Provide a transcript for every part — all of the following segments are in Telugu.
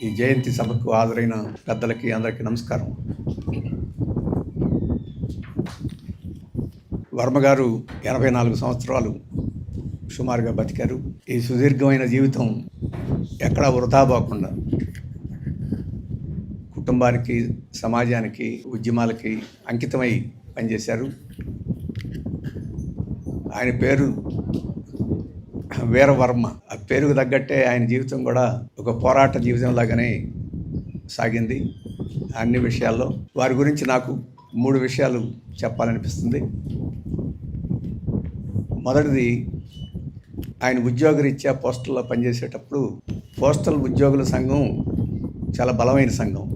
ఈ జయంతి సభకు హాజరైన పెద్దలకి అందరికీ నమస్కారం. వర్మ గారు 84 సంవత్సరాలు సుమారుగా బతికారు. ఈ సుదీర్ఘమైన జీవితం ఎక్కడా వృధా పోకుండా కుటుంబానికి, సమాజానికి, ఉద్యమాలకి అంకితమై పనిచేశారు. ఆయన పేరు వీరవర్మ. ఆ పేరుకు తగ్గట్టే ఆయన జీవితం కూడా ఒక పోరాట జీవితం లాగానే సాగింది. అన్ని విషయాల్లో వారి గురించి నాకు 3 విషయాలు చెప్పాలనిపిస్తుంది. మొదటిది, ఆయన ఉద్యోగరీత్యా పోస్టల్లో పనిచేసేటప్పుడు పోస్టల్ ఉద్యోగుల సంఘం చాలా బలమైన సంఘం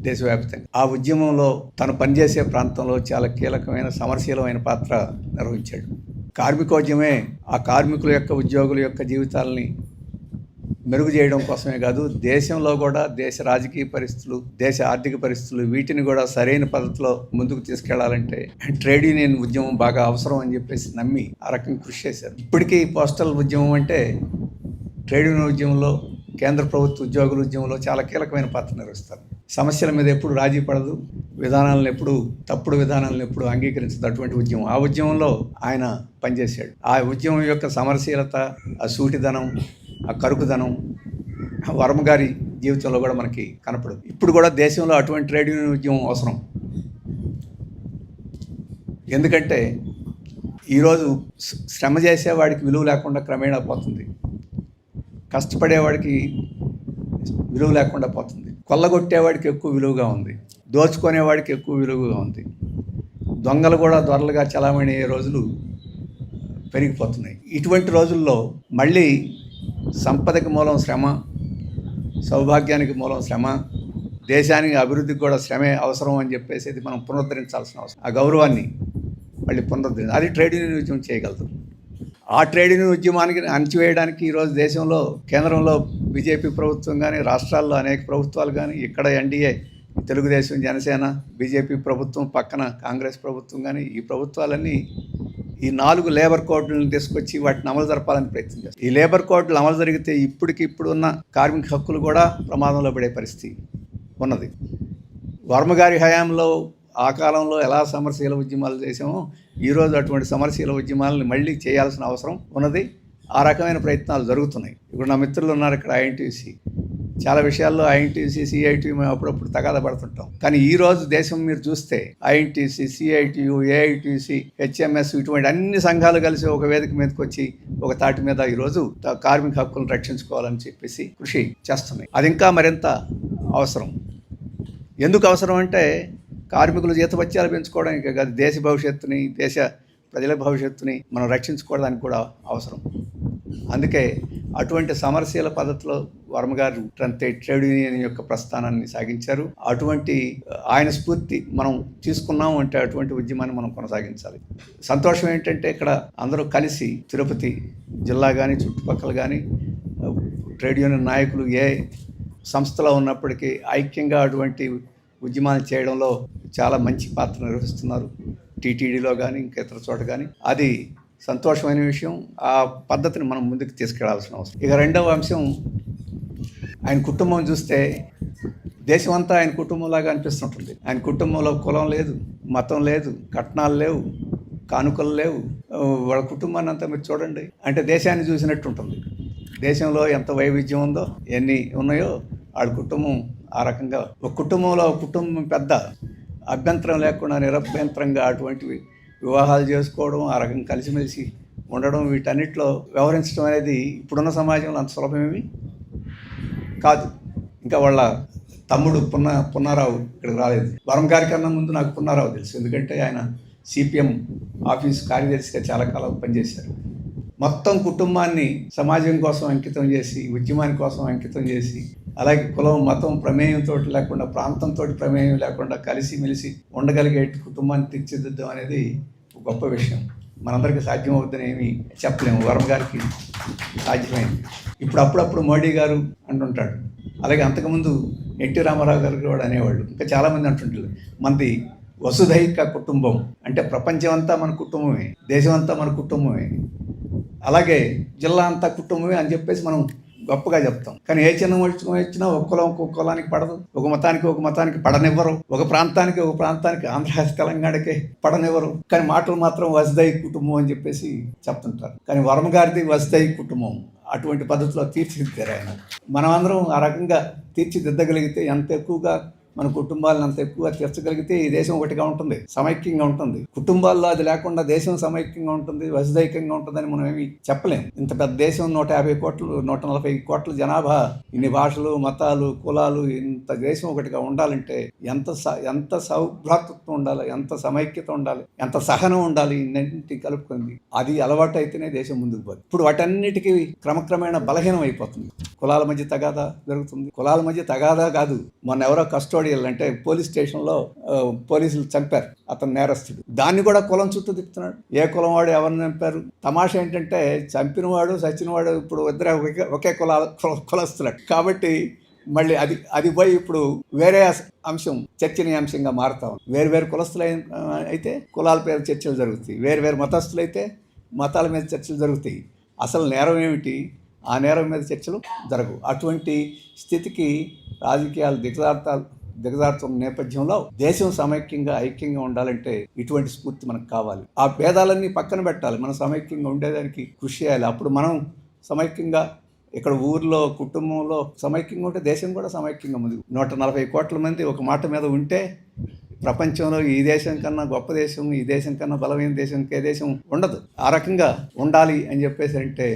దేశవ్యాప్తంగా. ఆ ఉద్యమంలో తను పనిచేసే ప్రాంతంలో చాలా కీలకమైన, సమరశీలమైన పాత్ర నిర్వహించాడు. కార్మికోద్యమే ఆ కార్మికుల యొక్క, ఉద్యోగుల యొక్క జీవితాలని మెరుగు చేయడం కోసమే కాదు, దేశంలో కూడా దేశ రాజకీయ పరిస్థితులు, దేశ ఆర్థిక పరిస్థితులు, వీటిని కూడా సరైన పద్ధతిలో ముందుకు తీసుకెళ్లాలంటే ట్రేడ్ యూనియన్ ఉద్యమం బాగా అవసరం అని చెప్పేసి నమ్మి ఆ రకంగా కృషి చేశారు. ఇప్పటికీ పోస్టల్ ఉద్యమం అంటే ట్రేడ్ యూనియన్ ఉద్యమంలో, కేంద్ర ప్రభుత్వ ఉద్యోగుల ఉద్యమంలో చాలా కీలకమైన పాత్ర నిర్వహిస్తారు. సమస్యల మీద ఎప్పుడు రాజీ పడదు, విధానాలను ఎప్పుడు, తప్పుడు విధానాలను ఎప్పుడు అంగీకరించదు అటువంటి ఉద్యమం. ఆ ఉద్యమంలో ఆయన పనిచేశాడు. ఆ ఉద్యమం యొక్క సమరశీలత, ఆ సూటిదనం, ఆ కరుకుదనం వర్మ గారి జీవితంలో కూడా మనకి కనపడదు. ఇప్పుడు కూడా దేశంలో అటువంటి ట్రేడ్ యూనియన్ ఉద్యమం అవసరం. ఎందుకంటే ఈరోజు శ్రమ చేసేవాడికి విలువ లేకుండా క్రమేణా పోతుంది, కష్టపడేవాడికి విలువ లేకుండా పోతుంది, కొల్లగొట్టేవాడికి ఎక్కువ విలువగా ఉంది, దోచుకునేవాడికి ఎక్కువ విలువగా ఉంది, దొంగలు కూడా దొరలుగా చలామణి అయ్యే రోజులు పెరిగిపోతున్నాయి. ఇటువంటి రోజుల్లో మళ్ళీ సంపదకి మూలం శ్రమ, సౌభాగ్యానికి మూలం శ్రమ, దేశానికి అభివృద్ధికి కూడా శ్రమే అవసరం అని చెప్పేసి ఇది మనం పునరుద్ధరించాల్సిన అవసరం. ఆ గౌరవాన్ని మళ్ళీ పునరుద్ధరించాలి. అది ట్రేడ్ యూనియన్ ఉద్యమం చేయగలదు. ఆ ట్రేడ్ యూనియన్ ఉద్యమానికి అణచివేయడానికి ఈరోజు దేశంలో, కేంద్రంలో బీజేపీ ప్రభుత్వం కానీ, రాష్ట్రాల్లో అనేక ప్రభుత్వాలు కానీ, ఇక్కడ ఎన్డీఏ, తెలుగుదేశం, జనసేన, బీజేపీ ప్రభుత్వం, పక్కన కాంగ్రెస్ ప్రభుత్వం కానీ, ఈ ప్రభుత్వాలన్నీ ఈ 4 లేబర్ కోడ్లను తీసుకొచ్చి వాటిని అమలు జరపాలని ప్రయత్నం చేస్తారు. ఈ లేబర్ కోడ్లు అమలు జరిగితే ఇప్పుడు ఉన్న కార్మిక హక్కులు కూడా ప్రమాదంలో పడే పరిస్థితి ఉన్నది. వర్మ గారి హయాంలో, ఆ కాలంలో ఎలా సమరశీల ఉద్యమాలు చేసామో ఈరోజు అటువంటి సమరశీల ఉద్యమాలను మళ్ళీ చేయాల్సిన అవసరం ఉన్నది. ఆ రకమైన ప్రయత్నాలు జరుగుతున్నాయి. ఇప్పుడు నా మిత్రులు ఉన్నారు ఇక్కడ, ఐఎన్టీయూసీ. చాలా విషయాల్లో ఐఎన్టీయూసీ, సిఐటియు మేము అప్పుడప్పుడు తగాద పడుతుంటాం. కానీ ఈరోజు దేశం మీరు చూస్తే ఐఎన్టీయూసీ, సిఐటియు, ఏఐటీసీ, హెచ్ఎంఎస్, ఇటువంటి అన్ని సంఘాలు కలిసి ఒక వేదిక మీదకి వచ్చి ఒక తాటి మీద ఈరోజు కార్మిక హక్కులను రక్షించుకోవాలని చెప్పేసి కృషి చేస్తున్నాయి. అది ఇంకా మరింత అవసరం. ఎందుకు అవసరం అంటే కార్మికులు జీతభత్యాలు పెంచుకోవడానికి కాదు, దేశ భవిష్యత్తుని, దేశ ప్రజల భవిష్యత్తుని మనం రక్షించుకోవడానికి కూడా అవసరం. అందుకే అటువంటి సమరశీల పద్ధతిలో వర్మ గారు ట్రేడ్ యూనియన్ యొక్క ప్రస్థానాన్ని సాగించారు. అటువంటి ఆయన స్ఫూర్తి మనం తీసుకున్నాం అంటే అటువంటి ఉద్యమాన్ని మనం కొనసాగించాలి. సంతోషం ఏంటంటే ఇక్కడ అందరూ కలిసి తిరుపతి జిల్లా కానీ, చుట్టుపక్కల కానీ ట్రేడ్ యూనియన్ నాయకులు ఏ సంస్థలో ఉన్నప్పటికీ ఐక్యంగా అటువంటి ఉద్యమాలు చేయడంలో చాలా మంచి పాత్ర నిర్వహిస్తున్నారు. టీటీడీలో కానీ, ఇంకేతర చోట కానీ. అది సంతోషమైన విషయం. ఆ పద్ధతిని మనం ముందుకు తీసుకెళ్లాల్సిన అవసరం. ఇక రెండవ అంశం, ఆయన కుటుంబం చూస్తే దేశమంతా ఆయన కుటుంబంలాగా అనిపిస్తుంటుంది. ఆయన కుటుంబంలో కులం లేదు, మతం లేదు, కట్నాలు లేవు, కానుకలు లేవు. వాళ్ళ కుటుంబాన్ని అంతా మీరు చూడండి, అంటే దేశాన్ని చూసినట్టు ఉంటుంది. దేశంలో ఎంత వైవిధ్యం ఉందో, ఎన్ని ఉన్నాయో, వాళ్ళ కుటుంబం ఆ రకంగా. ఒక కుటుంబంలో ఒక కుటుంబం పెద్ద అభ్యంతరం లేకుండా, నిరభ్యంతరంగా అటువంటివి వివాహాలు చేసుకోవడం, ఆ రకంగా కలిసిమెలిసి ఉండడం, వీటన్నిటిలో వ్యవహరించడం అనేది ఇప్పుడున్న సమాజంలో అంత సులభమేమి కాదు. ఇంకా వాళ్ళ తమ్ముడు పున్నారావు ఇక్కడికి రాలేదు. వర్మ గారి కన్నా ముందు నాకు పున్నారావు తెలుసు, ఎందుకంటే ఆయన సిపిఎం ఆఫీస్ కార్యదర్శిగా చాలా కాలం పనిచేశారు. మొత్తం కుటుంబాన్ని సమాజం కోసం అంకితం చేసి, ఉద్యమాని కోసం అంకితం చేసి, అలాగే కులం, మతం ప్రమేయంతో లేకుండా, ప్రాంతంతో ప్రమేయం లేకుండా కలిసిమెలిసి ఉండగలిగే కుటుంబాన్ని తీర్చిదిద్దడం అనేది ఒక గొప్ప విషయం. మనందరికీ సాధ్యం అవుతుందని ఏమి చెప్పలేము, వర్మ గారికి సాధ్యమైంది. ఇప్పుడు అప్పుడప్పుడు మోడీ గారు అంటుంటాడు, అలాగే అంతకుముందు ఎన్టీ రామారావు గారు కూడా అనేవాళ్ళు, ఇంకా చాలామంది అంటుంటారు, మనది వసుధైక కుటుంబం, అంటే ప్రపంచం అంతా మన కుటుంబమే, దేశం అంతా మన కుటుంబమే, అలాగే జిల్లా అంతా కుటుంబమే అని చెప్పేసి మనం గొప్పగా చెప్తాం. కానీ ఏ చిన్న ముట్టుకొని వచ్చినా ఒక కులం ఒక కులానికి పడదు, ఒక మతానికి పడనివ్వరు, ఒక ప్రాంతానికి ఆంధ్ర తెలంగాణకే పడనివ్వరు. కానీ మాటలు మాత్రం వసుదైక కుటుంబం అని చెప్పేసి చెప్తుంటారు. కానీ వర్మ గారిది వసుదైక కుటుంబం అటువంటి పద్ధతిలో తీర్చిదిద్దారు ఆయన. మనమందరం ఆ రకంగా తీర్చిదిద్దగలిగితే ఎంత ఎక్కువగా మన కుటుంబాలను అంత ఎక్కువగా తీర్చగలిగితే ఈ దేశం ఒకటిగా ఉంటుంది, సమైక్యంగా ఉంటుంది. కుటుంబాల్లో అది లేకుండా దేశం సమైక్యంగా ఉంటుంది, వసుదైకంగా ఉంటుందని మనం ఏమి చెప్పలేం. ఇంత పెద్ద దేశం 150 కోట్లు 140 కోట్ల జనాభా, ఇన్ని భాషలు, మతాలు, కులాలు, ఇంత దేశం ఒకటిగా ఉండాలంటే ఎంత సౌభ్రాతృత్వం ఉండాలి, ఎంత సమైక్యత ఉండాలి, ఎంత సహనం ఉండాలి, ఇన్నింటినీ కలుపుకుంది. అది అలవాటు అయితేనే దేశం ముందుకు పోతుంది. ఇప్పుడు వాటన్నిటికీ క్రమక్రమేణా బలహీనం అయిపోతుంది. కులాల మధ్య తగాదా జరుగుతుంది. కులాల మధ్య తగాదా కాదు, మొన్న ఎవరో కస్టోడియల్ అంటే పోలీస్ స్టేషన్లో పోలీసులు చంపారు, అతను నేరస్తుడు. దాన్ని కూడా కులం చుట్టూ తిప్పుతున్నాడు. ఏ కులం వాడు ఎవరిని చంపారు? తమాషా ఏంటంటే చంపినవాడు చచ్చినవాడు ఇప్పుడు ఇద్దరు ఒకే కులస్తులు. కాబట్టి మళ్ళీ అది పోయి ఇప్పుడు వేరే అంశం చర్చనీయాంశంగా మారుతా ఉంది. వేరు కులస్తులు అయితే కులాల పేరు చర్చలు జరుగుతాయి, వేరు మతస్థులు అయితే మతాల మీద చర్చలు జరుగుతాయి. అసలు నేరం ఏమిటి, ఆ నేరం మీద చర్చలు జరగవు. అటువంటి స్థితికి రాజకీయాలు దిగజారుతున్న నేపథ్యంలో దేశం సమైక్యంగా ఐక్యంగా ఉండాలంటే ఇటువంటి స్ఫూర్తి మనకు కావాలి. ఆ భేదాలన్నీ పక్కన పెట్టాలి, మనం సమైక్యంగా ఉండేదానికి కృషి చేయాలి. అప్పుడు మనం సమైక్యంగా ఇక్కడ ఊర్లో కుటుంబంలో సమైక్యంగా ఉంటే దేశం కూడా సమైక్యంగా ఉంది. 140 కోట్ల మంది ఒక మాట మీద ఉంటే ప్రపంచంలో ఈ దేశం కన్నా గొప్ప దేశం, ఈ దేశం కన్నా బలమైన దేశం ఇంకే దేశం ఉండదు. ఆ రకంగా ఉండాలి అని చెప్పేసి అంటే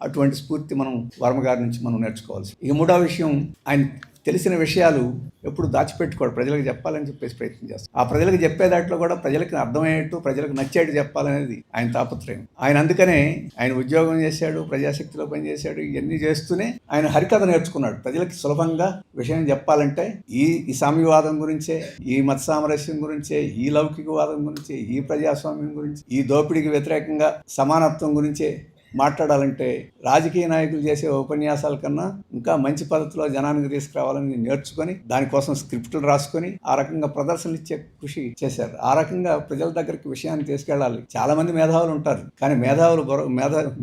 అటువంటి స్ఫూర్తి మనం వర్మ గారి నుంచి మనం నేర్చుకోవాల్సి. ఇక మూడో విషయం, ఆయన తెలిసిన విషయాలు ఎప్పుడు దాచిపెట్టుకోడు, ప్రజలకు చెప్పాలని చెప్పేసి ప్రయత్నం చేస్తాడు. ఆ ప్రజలకు చెప్పే దాంట్లో కూడా ప్రజలకు అర్థమయ్యేట్టు, ప్రజలకు నచ్చేట్టు చెప్పాలనేది ఆయన తాపత్రయం. ఆయన అందుకనే ఆయన ఉద్యోగం చేశాడు, ప్రజాశక్తిలో పనిచేశాడు. ఇవన్నీ చేస్తూనే ఆయన హరికథ నేర్చుకున్నాడు. ప్రజలకి సులభంగా విషయం చెప్పాలంటే ఈ సామ్యవాదం గురించే, ఈ మత సామరస్యం గురించే, ఈ లౌకికవాదం గురించే, ఈ ప్రజాస్వామ్యం గురించి, ఈ దోపిడీకి వ్యతిరేకంగా సమానత్వం గురించే మాట్లాడాలంటే రాజకీయ నాయకులు చేసే ఉపన్యాసాల కన్నా ఇంకా మంచి పద్ధతిలో జనానికి తీసుకురావాలని నేర్చుకొని దానికోసం స్క్రిప్టులు రాసుకొని ఆ రకంగా ప్రదర్శనలు ఇచ్చే కృషి చేశారు. ఆ రకంగా ప్రజల దగ్గరికి విషయాన్ని తీసుకెళ్ళాలి. చాలా మంది మేధావులు ఉంటారు, కానీ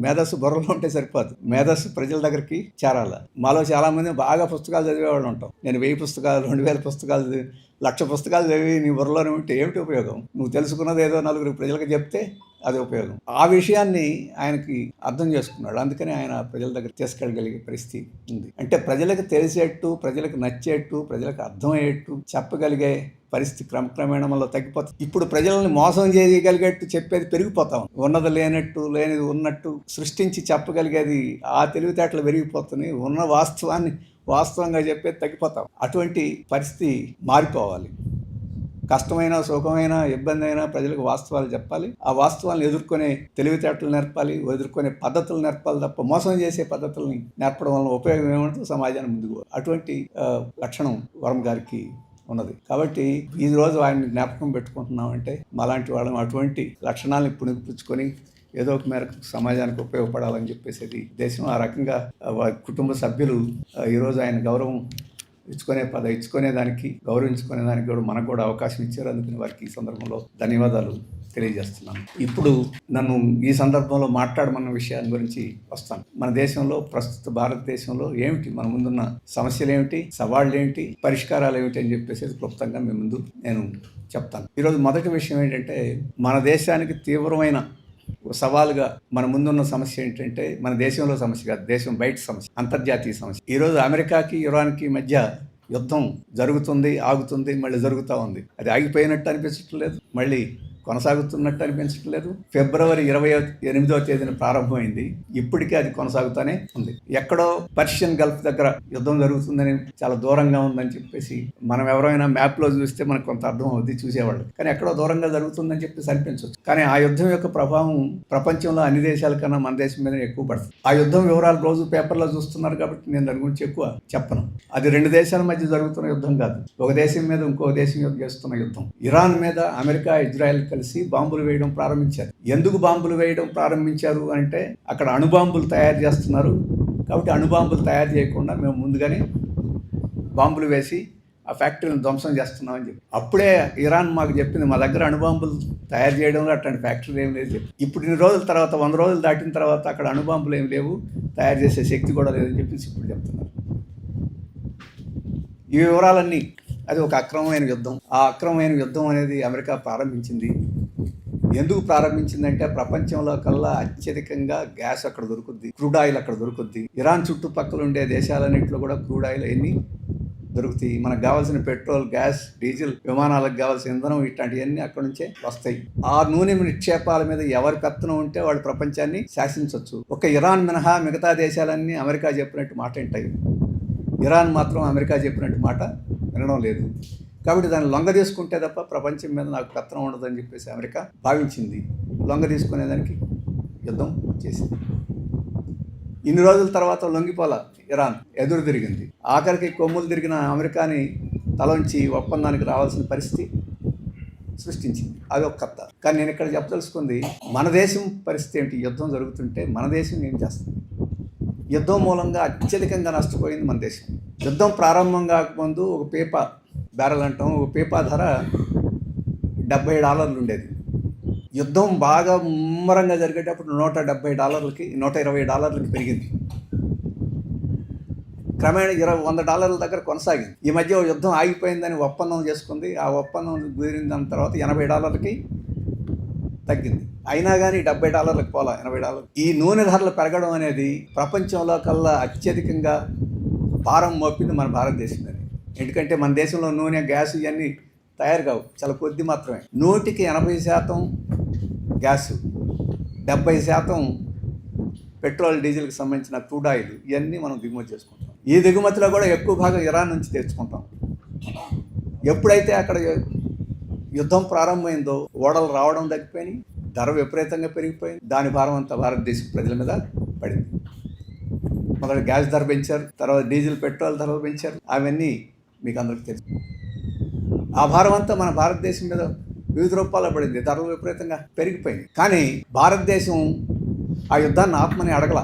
మేధస్సు బుర్రలో ఉంటే సరిపోదు, మేధస్సు ప్రజల దగ్గరికి చేరాలి. మాలో చాలా మంది బాగా పుస్తకాలు చదివేవాళ్ళు ఉంటాం. నేను 1000 పుస్తకాలు 2000 పుస్తకాలు 1,00,000 పుస్తకాలు చదివి నీ బుర్రలోనే ఉంటే ఏమిటి ఉపయోగం? నువ్వు తెలుసుకున్నది ఏదో 4 ప్రజలకు చెప్తే అది ఉపయోగం. ఆ విషయాన్ని ఆయనకి అర్థం చేసుకున్నాడు. అందుకని ఆయన ప్రజల దగ్గర తీసుకెళ్ళగలిగే పరిస్థితి ఉంది. అంటే ప్రజలకు తెలిసేట్టు, ప్రజలకు నచ్చేట్టు, ప్రజలకు అర్థమయ్యేట్టు చెప్పగలిగే పరిస్థితి క్రమక్రమేణంలో తగ్గిపోతుంది. ఇప్పుడు ప్రజలను మోసం చేయగలిగేట్టు చెప్పేది పెరిగిపోతాం. ఉన్నది లేనట్టు, లేనిది ఉన్నట్టు సృష్టించి చెప్పగలిగేది ఆ తెలివితేటలు పెరిగిపోతున్నాయి. ఉన్న వాస్తవంగా చెప్పేది తగ్గిపోతాం. అటువంటి పరిస్థితి మారిపోవాలి. కష్టమైన, సుఖమైన, ఇబ్బంది అయినా ప్రజలకు వాస్తవాలు చెప్పాలి. ఆ వాస్తవాలను ఎదుర్కొనే తెలివితేటలు నేర్పాలి, ఎదుర్కొనే పద్ధతులు నేర్పాలి తప్ప మోసం చేసే పద్ధతుల్ని నేర్పడం వల్ల ఉపయోగం ఏమంటుంది? సమాజాన్ని ముందుకు. అటువంటి లక్షణం వర్మ గారికి ఉన్నది. కాబట్టి ఈ రోజు ఆయన్ని జ్ఞాపకం పెట్టుకుంటున్నామంటే మాలాంటి వాళ్ళం అటువంటి లక్షణాలను పుణికిపుచ్చుకొని ఏదో ఒక మేరకు సమాజానికి ఉపయోగపడాలని చెప్పేసి దేశం ఆ రకంగా కుటుంబ సభ్యులు ఈరోజు ఆయన గౌరవం ఇచ్చుకునే దానికి కూడా మనకు కూడా అవకాశం ఇచ్చారు. అందుకని వారికి ఈ సందర్భంలో ధన్యవాదాలు తెలియజేస్తున్నాను. ఇప్పుడు నన్ను ఈ సందర్భంలో మాట్లాడమన్న విషయాన్ని గురించి వస్తాను. మన దేశంలో ప్రస్తుత భారతదేశంలో ఏమిటి, మన ముందున్న సమస్యలు ఏమిటి, సవాళ్ళు ఏమిటి, పరిష్కారాలు ఏమిటి అని చెప్పేసి క్లుప్తంగా మీ ముందు నేను చెప్తాను. ఈరోజు మొదటి విషయం ఏంటంటే, మన దేశానికి తీవ్రమైన సవాలుగా మన ముందున్న సమస్య ఏంటంటే, మన దేశంలో సమస్య కాదు, దేశం బయట సమస్య, అంతర్జాతీయ సమస్య. ఈరోజు అమెరికాకి ఇరాన్కి మధ్య యుద్ధం జరుగుతుంది, ఆగుతుంది, మళ్ళీ జరుగుతూ ఉంది. అది ఆగిపోయినట్టు అనిపించట్లేదు, మళ్ళీ కొనసాగుతున్నట్టు అనిపించట్లేదు. ఫిబ్రవరి 28వ తేదీన ప్రారంభమైంది, ఇప్పటికే అది కొనసాగుతూనే ఉంది. ఎక్కడో పర్షియన్ గల్ఫ్ దగ్గర యుద్ధం జరుగుతుందని, చాలా దూరంగా ఉందని చెప్పేసి మనం ఎవరైనా మ్యాప్లో చూస్తే మనకు కొంత అర్థం అవుద్ది చూసేవాళ్ళు. కానీ ఎక్కడో దూరంగా జరుగుతుందని చెప్పేసి అనిపించవచ్చు. కానీ ఆ యుద్ధం యొక్క ప్రభావం ప్రపంచంలో అన్ని దేశాల కన్నా మన దేశం మీద ఎక్కువ పడుతుంది. ఆ యుద్ధం వివరాలు రోజు పేపర్లో చూస్తున్నారు కాబట్టి నేను దాని గురించి ఎక్కువ చెప్పను. అది 2 దేశాల మధ్య జరుగుతున్న యుద్ధం కాదు, ఒక దేశం మీద ఇంకో దేశం చేస్తున్న యుద్ధం. ఇరాన్ మీద అమెరికా, ఇజ్రాయెల్ కలిసి బాంబులు వేయడం ప్రారంభించారు. ఎందుకు బాంబులు వేయడం ప్రారంభించారు అంటే, అక్కడ అణుబాంబులు తయారు చేస్తున్నారు కాబట్టి అణుబాంబులు తయారు చేయకుండా మేము ముందుగానే బాంబులు వేసి ఆ ఫ్యాక్టరీని ధ్వంసం చేస్తున్నామని చెప్పి. అప్పుడే ఇరాన్ మాకు చెప్పింది, మా దగ్గర అణుబాంబులు తయారు చేయడంలో అట్లాంటి ఫ్యాక్టరీలు ఏం లేదు. ఇప్పుడు ఇన్ని రోజుల తర్వాత, 100 రోజులు దాటిన తర్వాత అక్కడ అణుబాంబులు ఏమి లేవు, తయారు చేసే శక్తి కూడా లేదని చెప్పేసి ఇప్పుడు చెప్తున్నారు. ఈ వివరాలన్నీ అది ఒక అక్రమమైన యుద్ధం. ఆ అక్రమమైన యుద్ధం అనేది అమెరికా ప్రారంభించింది. ఎందుకు ప్రారంభించిందంటే ప్రపంచంలో కల్లా అత్యధికంగా గ్యాస్ అక్కడ దొరుకుద్ది, క్రూడ్ ఆయిల్ అక్కడ దొరుకుద్ది. ఇరాన్ చుట్టుపక్కల ఉండే దేశాలన్నింటిలో కూడా క్రూడ్ ఆయిల్ అన్నీ దొరుకుతాయి. మనకు కావాల్సిన పెట్రోల్, గ్యాస్, డీజిల్, విమానాలకు కావాల్సిన ఇంధనం ఇట్లాంటివన్నీ అక్కడ నుంచే వస్తాయి. ఆ నూనె నిక్షేపాల మీద ఎవరి పెత్తనం ఉంటే వాళ్ళు ప్రపంచాన్ని శాసించవచ్చు. ఒక ఇరాన్ మినహా మిగతా దేశాలన్నీ అమెరికా చెప్పినట్టు మాట వింటాయి. ఇరాన్ మాత్రం అమెరికా చెప్పినట్టు మాట వినడం లేదు. కాబట్టి దాన్ని లొంగ తీసుకుంటే తప్ప ప్రపంచం మీద నాకు పెత్తనం ఉండదని చెప్పేసి అమెరికా భావించింది. లొంగ తీసుకునేదానికి యుద్ధం చేసింది. ఇన్ని రోజుల తర్వాత లొంగిపోల ఇరాన్, ఎదురు తిరిగింది. ఆఖరికి కొమ్ములు తిరిగిన అమెరికాని తలంచి ఒప్పందానికి రావాల్సిన పరిస్థితి సృష్టించింది. అది ఒక కథ. కానీ నేను ఇక్కడ చెప్పదలుచుకుంది, మన దేశం పరిస్థితి ఏంటి? యుద్ధం జరుగుతుంటే మన దేశం ఏం చేస్తుంది? యుద్ధం మూలంగా అత్యధికంగా నష్టపోయింది మన దేశం. యుద్ధం ప్రారంభం కాకముందు ఒక పీపా బ్యారెల్ అంటాం, ఒక పీపా ధర $70 ఉండేది. యుద్ధం బాగా ముమ్మరంగా జరిగేటప్పుడు $170కి, $120కి పెరిగింది. క్రమేణా $100 దగ్గర కొనసాగింది. ఈ మధ్య యుద్ధం ఆగిపోయిందని ఒప్పందం చేసుకుంది. ఆ ఒప్పందం కుదిరిన తర్వాత $80కి తగ్గింది. అయినా కానీ $70కి పోలా, $80. ఈ నూనె ధరలు పెరగడం అనేది ప్రపంచంలో కల్లా అత్యధికంగా భారం మోపింది మన భారతదేశం. ఎందుకంటే మన దేశంలో నూనె, గ్యాస్ ఇవన్నీ తయారు కావు, చాలా కొద్ది మాత్రమే. 100కి 80% గ్యాసు, 70% పెట్రోల్, డీజిల్కి సంబంధించిన క్రూడ్ ఆయిల్ ఇవన్నీ మనం దిగుమతి చేసుకుంటాం. ఈ దిగుమతిలో కూడా ఎక్కువ భాగం ఇరాన్ నుంచి తెచ్చుకుంటాం. ఎప్పుడైతే అక్కడ యుద్ధం ప్రారంభమైందో ఓడలు రావడం తగ్గిపోయినాయి, ధర విపరీతంగా పెరిగిపోయింది. దాని భారం అంతా భారతదేశ ప్రజల మీద పడింది. మొదట గ్యాస్ ధర పెంచారు, తర్వాత డీజిల్, పెట్రోల్ ధరలు పెంచారు. అవన్నీ మీకు అందరికీ తెలుసు. ఆ భారం అంతా మన భారతదేశం మీద వివిధ రూపాల్లో పడింది. ధరలు విపరీతంగా పెరిగిపోయింది. కానీ భారతదేశం ఆ యుద్ధాన్ని ఆపమని అడగల.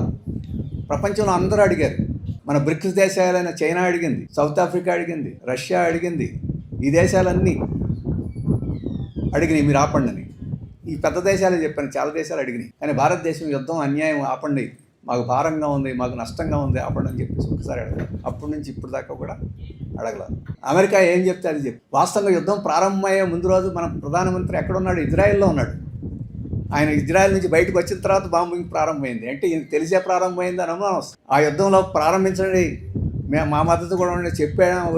ప్రపంచంలో అందరూ అడిగారు. మన బ్రిక్స్ దేశాలైన చైనా అడిగింది, సౌత్ ఆఫ్రికా అడిగింది, రష్యా అడిగింది. ఈ దేశాలన్నీ అడిగినాయి మీరు ఆపండి అని. ఈ పెద్ద దేశాలే చెప్పాను, చాలా దేశాలు అడిగినాయి. కానీ భారతదేశం యుద్ధం అన్యాయం, ఆపండి, మాకు భారంగా ఉంది, మాకు నష్టంగా ఉంది, ఆపండి అని చెప్పేసి ఒకసారి అడగలేదు. అప్పటి నుంచి ఇప్పుడు దాకా కూడా అడగలేదు. అమెరికా ఏం చెప్తే అది చెప్పి. వాస్తవంగా యుద్ధం ప్రారంభమయ్యే ముందు రోజు మన ప్రధానమంత్రి ఎక్కడున్నాడు? ఇజ్రాయెల్లో ఉన్నాడు. ఆయన ఇజ్రాయెల్ నుంచి బయటకు వచ్చిన తర్వాత బాంబింగ్ ప్రారంభమైంది. అంటే ఈయనకు తెలిసే ప్రారంభమైంది అని అనుమానం వస్తుంది. ఆ యుద్ధంలో ప్రారంభించండి, మేము మా మద్దతు కూడా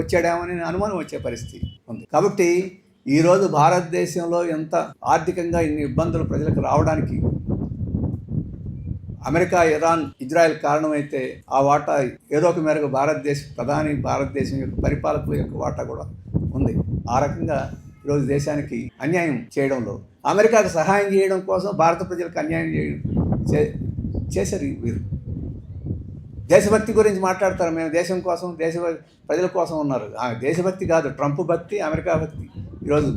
వచ్చాడేమని అనుమానం వచ్చే పరిస్థితి ఉంది. కాబట్టి ఈరోజు భారతదేశంలో ఎంత ఆర్థికంగా ఇన్ని ఇబ్బందులు ప్రజలకు రావడానికి అమెరికా, ఇరాన్, ఇజ్రాయెల్ కారణమైతే ఆ వాటా ఏదో ఒక మేరకు భారతదేశం యొక్క పరిపాలకుల యొక్క వాటా కూడా ఉంది. ఆ రకంగా ఈరోజు దేశానికి అన్యాయం చేయడంలో, అమెరికాకు సహాయం చేయడం కోసం భారత ప్రజలకు అన్యాయం చేశారు వీరు. దేశభక్తి గురించి మాట్లాడతారు, మేము దేశం కోసం, ప్రజల కోసం ఉన్నారు. దేశభక్తి కాదు, ట్రంప్ భక్తి, అమెరికా భక్తి ఈరోజు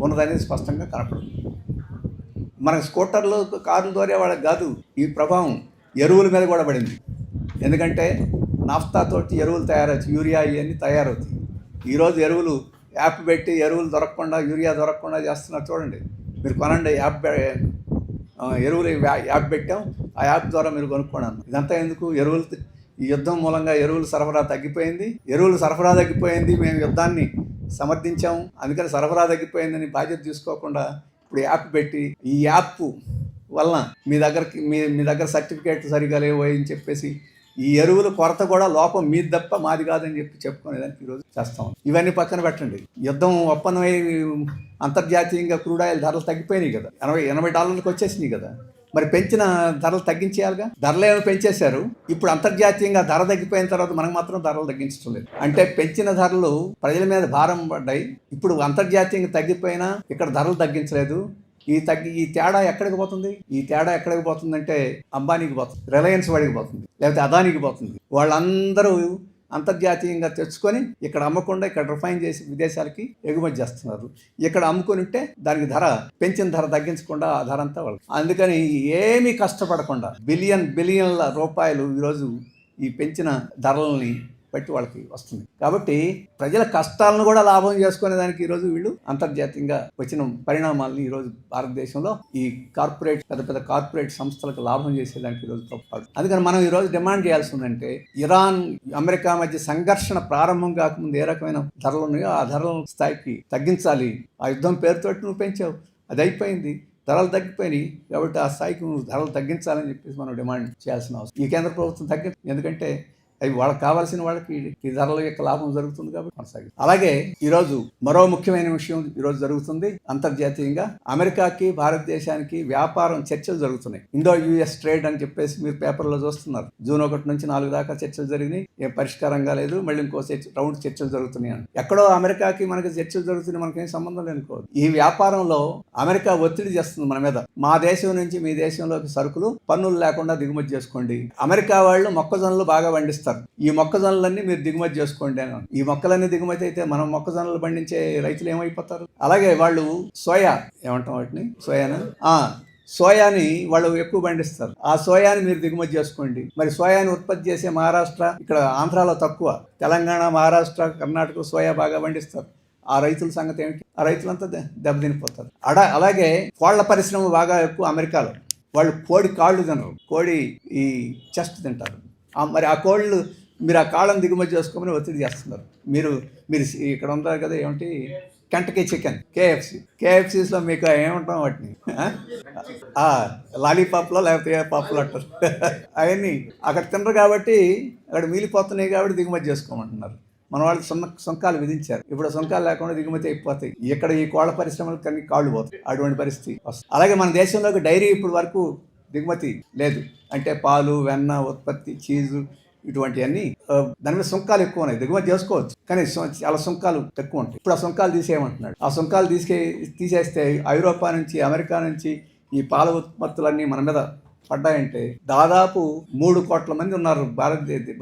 ఉన్నదనేది స్పష్టంగా కనపడుతుంది. మనకు స్కూటర్లు, కార్లు ద్వారా వాళ్ళకి కాదు ఈ ప్రభావం ఎరువుల మీద కూడా పడింది. ఎందుకంటే నాఫ్తాతోటి ఎరువులు తయారవుతాయి, యూరియా ఇవన్నీ తయారవుతాయి. ఈరోజు ఎరువులు యాప్ పెట్టి ఎరువులు దొరకకుండా, యూరియా దొరకకుండా చేస్తున్నారు. చూడండి, మీరు కొనండి ఎరువులు యాప్ పెట్టాం, ఆ యాప్ ద్వారా మీరు కొనుక్కోండి. ఇదంతా ఎందుకు? ఈ యుద్ధం మూలంగా ఎరువుల సరఫరా తగ్గిపోయింది, మేము యుద్ధాన్ని సమర్థించాము, అందుకని సరఫరా తగ్గిపోయిందని బాధ్యత తీసుకోకుండా ఇప్పుడు యాప్ పెట్టి, ఈ యాప్ వలన మీ దగ్గర సర్టిఫికేట్ సరిగా లేవు అని చెప్పేసి ఈ ఎరువుల కొరత కూడా లోపం మీది తప్ప మాది కాదని చెప్పుకునేదానికి ఈరోజు చేస్తాం. ఇవన్నీ పక్కన పెట్టండి. యుద్ధం ఒప్పందమై అంతర్జాతీయంగా క్రూడ్ ఆయిల్ ధరలు తగ్గిపోయినాయి కదా, $80 వచ్చేసినాయి కదా. మరి పెంచిన ధరలు తగ్గించేయాలిగా. ధరలు ఏమో పెంచేశారు. ఇప్పుడు అంతర్జాతీయంగా ధర తగ్గిపోయిన తర్వాత మనకు మాత్రం ధరలు తగ్గించడం లేదు. అంటే పెంచిన ధరలు ప్రజల మీద భారం పడ్డాయి. ఇప్పుడు అంతర్జాతీయంగా తగ్గిపోయినా ఇక్కడ ధరలు తగ్గించలేదు. ఈ తేడా ఎక్కడికి పోతుంది? ఈ తేడా ఎక్కడికి పోతుందంటే అంబానీకి పోతుంది, రిలయన్స్ వాడికి పోతుంది, లేకపోతే అదానికి పోతుంది. వాళ్ళందరూ అంతర్జాతీయంగా తెచ్చుకొని ఇక్కడ అమ్మకుండా ఇక్కడ రిఫైన్ చేసి విదేశాలకి ఎగుమతి చేస్తున్నారు. ఇక్కడ అమ్ముకొని ఉంటే దానికి పెంచిన ధర తగ్గించకుండా ఆ ధర అంతా వాళ్ళకి. అందుకని ఏమీ కష్టపడకుండా బిలియన్ల రూపాయలు ఈరోజు ఈ పెంచిన ధరలని బట్టి వాళ్ళకి వస్తుంది. కాబట్టి ప్రజల కష్టాలను కూడా లాభం చేసుకునే దానికి ఈరోజు వీళ్ళు అంతర్జాతీయంగా వచ్చిన పరిణామాలను ఈరోజు భారతదేశంలో ఈ పెద్ద పెద్ద కార్పొరేట్ సంస్థలకు లాభం చేసేదానికి ఈరోజు తప్పాడు. అందుకని మనం ఈరోజు డిమాండ్ చేయాల్సి ఉందంటే, ఇరాన్ అమెరికా మధ్య సంఘర్షణ ప్రారంభం కాకముందు ఏ రకమైన ధరలు ఉన్నాయో ఆ ధరల స్థాయికి తగ్గించాలి. ఆ యుద్ధం పేరుతోటి నువ్వు పెంచావు, అది అయిపోయింది, ధరలు తగ్గిపోయినాయి. కాబట్టి ఆ స్థాయికి నువ్వు ధరలు తగ్గించాలని చెప్పేసి మనం డిమాండ్ చేయాల్సిన అవసరం. ఈ కేంద్ర ప్రభుత్వం ఎందుకంటే అవి వాళ్ళకి కావాల్సిన వాళ్ళకి ఈ ధరల యొక్క లాభం జరుగుతుంది కాబట్టి కొనసాగింది. అలాగే ఈరోజు మరో ముఖ్యమైన విషయం ఈరోజు జరుగుతుంది అంతర్జాతీయంగా. అమెరికాకి భారతదేశానికి వ్యాపారం చర్చలు జరుగుతున్నాయి. ఇండో యుఎస్ ట్రేడ్ అని చెప్పేసి మీరు పేపర్లో చూస్తున్నారు. జూన్ 1 నుంచి 4 దాకా చర్చలు జరిగినాయి, ఏం పరిష్కారం కాలేదు. మళ్ళీ ఇంకో రౌండ్ చర్చలు జరుగుతున్నాయి అని. ఎక్కడో అమెరికాకి మనకి చర్చలు జరుగుతున్నాయి, మనకేం సంబంధం లేనుకోదు. ఈ వ్యాపారంలో అమెరికా ఒత్తిడి చేస్తుంది మన మీద. మా దేశం నుంచి మీ దేశంలోకి సరుకులు పన్నులు లేకుండా దిగుమతి చేసుకోండి. అమెరికా వాళ్ళు మొక్కజొన్నలు బాగా పండిస్తారు, ఈ మొక్కజొన్నలన్నీ మీరు దిగుమతి చేసుకోండి అని. ఈ మొక్కలన్నీ దిగుమతి అయితే మనం మొక్కజొన్నలు పండించే రైతులు ఏమైపోతారు? అలాగే వాళ్ళు సోయా ఏమంటాం వాటిని, సోయాని వాళ్ళు ఎక్కువ పండిస్తారు. ఆ సోయాని మీరు దిగుమతి చేసుకోండి. మరి సోయాని ఉత్పత్తి చేసే మహారాష్ట్ర, ఇక్కడ ఆంధ్రాలో తక్కువ, తెలంగాణ, మహారాష్ట్ర, కర్ణాటక సోయా బాగా పండిస్తారు. ఆ రైతుల సంగతి ఏమిటి? ఆ రైతులంతా దెబ్బతినిపోతారు. అలాగే కోళ్ల పరిశ్రమ బాగా ఎక్కువ అమెరికాలో. వాళ్ళు కోడి కాళ్ళు తినరు, కోడి ఈ చెస్ట్ తింటారు. మరి ఆ కోళ్ళు మీరు ఆ కాళ్ళను దిగుమతి చేసుకోమని ఒత్తిడి చేస్తున్నారు. మీరు ఇక్కడ ఉంటారు కదా, ఏమిటి, కెంటకీ చికెన్, కేఎఫ్సీస్లో మీకు ఏమంటాం వాటిని, లాలీపాప్లో లేకపోతే ఏ పాప్లో అంటారు. అవన్నీ అక్కడ తినరు కాబట్టి, అక్కడ మిగిలిపోతున్నాయి కాబట్టి దిగుమతి చేసుకోమంటున్నారు. మన వాళ్ళు సుంకాలు విధించారు. ఇప్పుడు సుంకాలు లేకుండా దిగుమతి అయిపోతాయి. ఇక్కడ ఈ కోళ్ళ పరిశ్రమలు కానీ కాళ్ళు పోతాయి. అటువంటి పరిస్థితి వస్తుంది. అలాగే మన దేశంలోకి డైరీ ఇప్పుడు వరకు దిగుమతి లేదు. అంటే పాలు, వెన్న ఉత్పత్తి, చీజు ఇటువంటివన్నీ దాని మీద సుంకాలు ఎక్కువ ఉన్నాయి. దిగుమతి చేసుకోవచ్చు కానీ చాలా సుంకాలు తక్కువ ఉంటాయి. ఇప్పుడు ఆ సుంకాలు తీసేయమంటున్నాడు. ఆ సుంకాలు తీసేస్తే ఐరోపా నుంచి, అమెరికా నుంచి ఈ పాల ఉత్పత్తులన్నీ మన మీద పడ్డాయంటే దాదాపు 3 కోట్ల మంది ఉన్నారు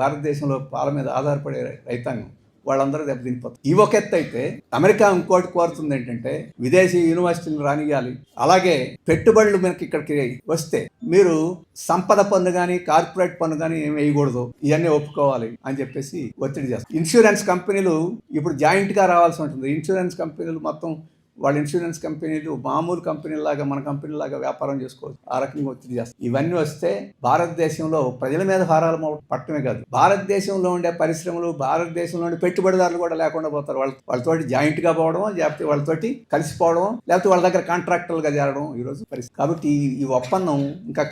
భారతదేశంలో పాల మీద ఆధారపడే రైతాంగం. వాళ్ళందరూ దెబ్బతినిపోతారు. ఈ ఒక ఎత్తు అయితే, అమెరికా ఇంకోటి కోరుతుంది ఏంటంటే విదేశీ యూనివర్సిటీలు రానియాలి. అలాగే పెట్టుబడులు మనకి ఇక్కడికి వస్తే మీరు సంపద పన్ను కానీ కార్పొరేట్ పన్ను కానీ ఏమి వేయకూడదు, ఇవన్నీ ఒప్పుకోవాలి అని చెప్పేసి ఒత్తిడి చేస్తారు. ఇన్సూరెన్స్ కంపెనీలు ఇప్పుడు జాయింట్గా రావాల్సి ఉంటుంది. ఇన్సూరెన్స్ కంపెనీలు మొత్తం వాళ్ళ ఇన్సూరెన్స్ కంపెనీలు మామూలు కంపెనీలాగా మన కంపెనీలాగా వ్యాపారం చేసుకోవచ్చు. ఆ రకంగా ఒత్తిడి చేస్తారు. ఇవన్నీ వస్తే భారతదేశంలో ప్రజల మీద భారాలు పట్టడమే కాదు, భారతదేశంలో ఉండే పరిశ్రమలు, భారతదేశంలో ఉండే పెట్టుబడిదారులు కూడా లేకుండా పోతారు. వాళ్ళతోటి జాయింట్గా పోవడం, లేకపోతే వాళ్ళతోటి కలిసిపోవడం, లేకపోతే వాళ్ళ దగ్గర కాంట్రాక్టర్లుగా చేరడం ఈరోజు పరిస్థితి. కాబట్టి ఈ ఒప్పందం ఇంకా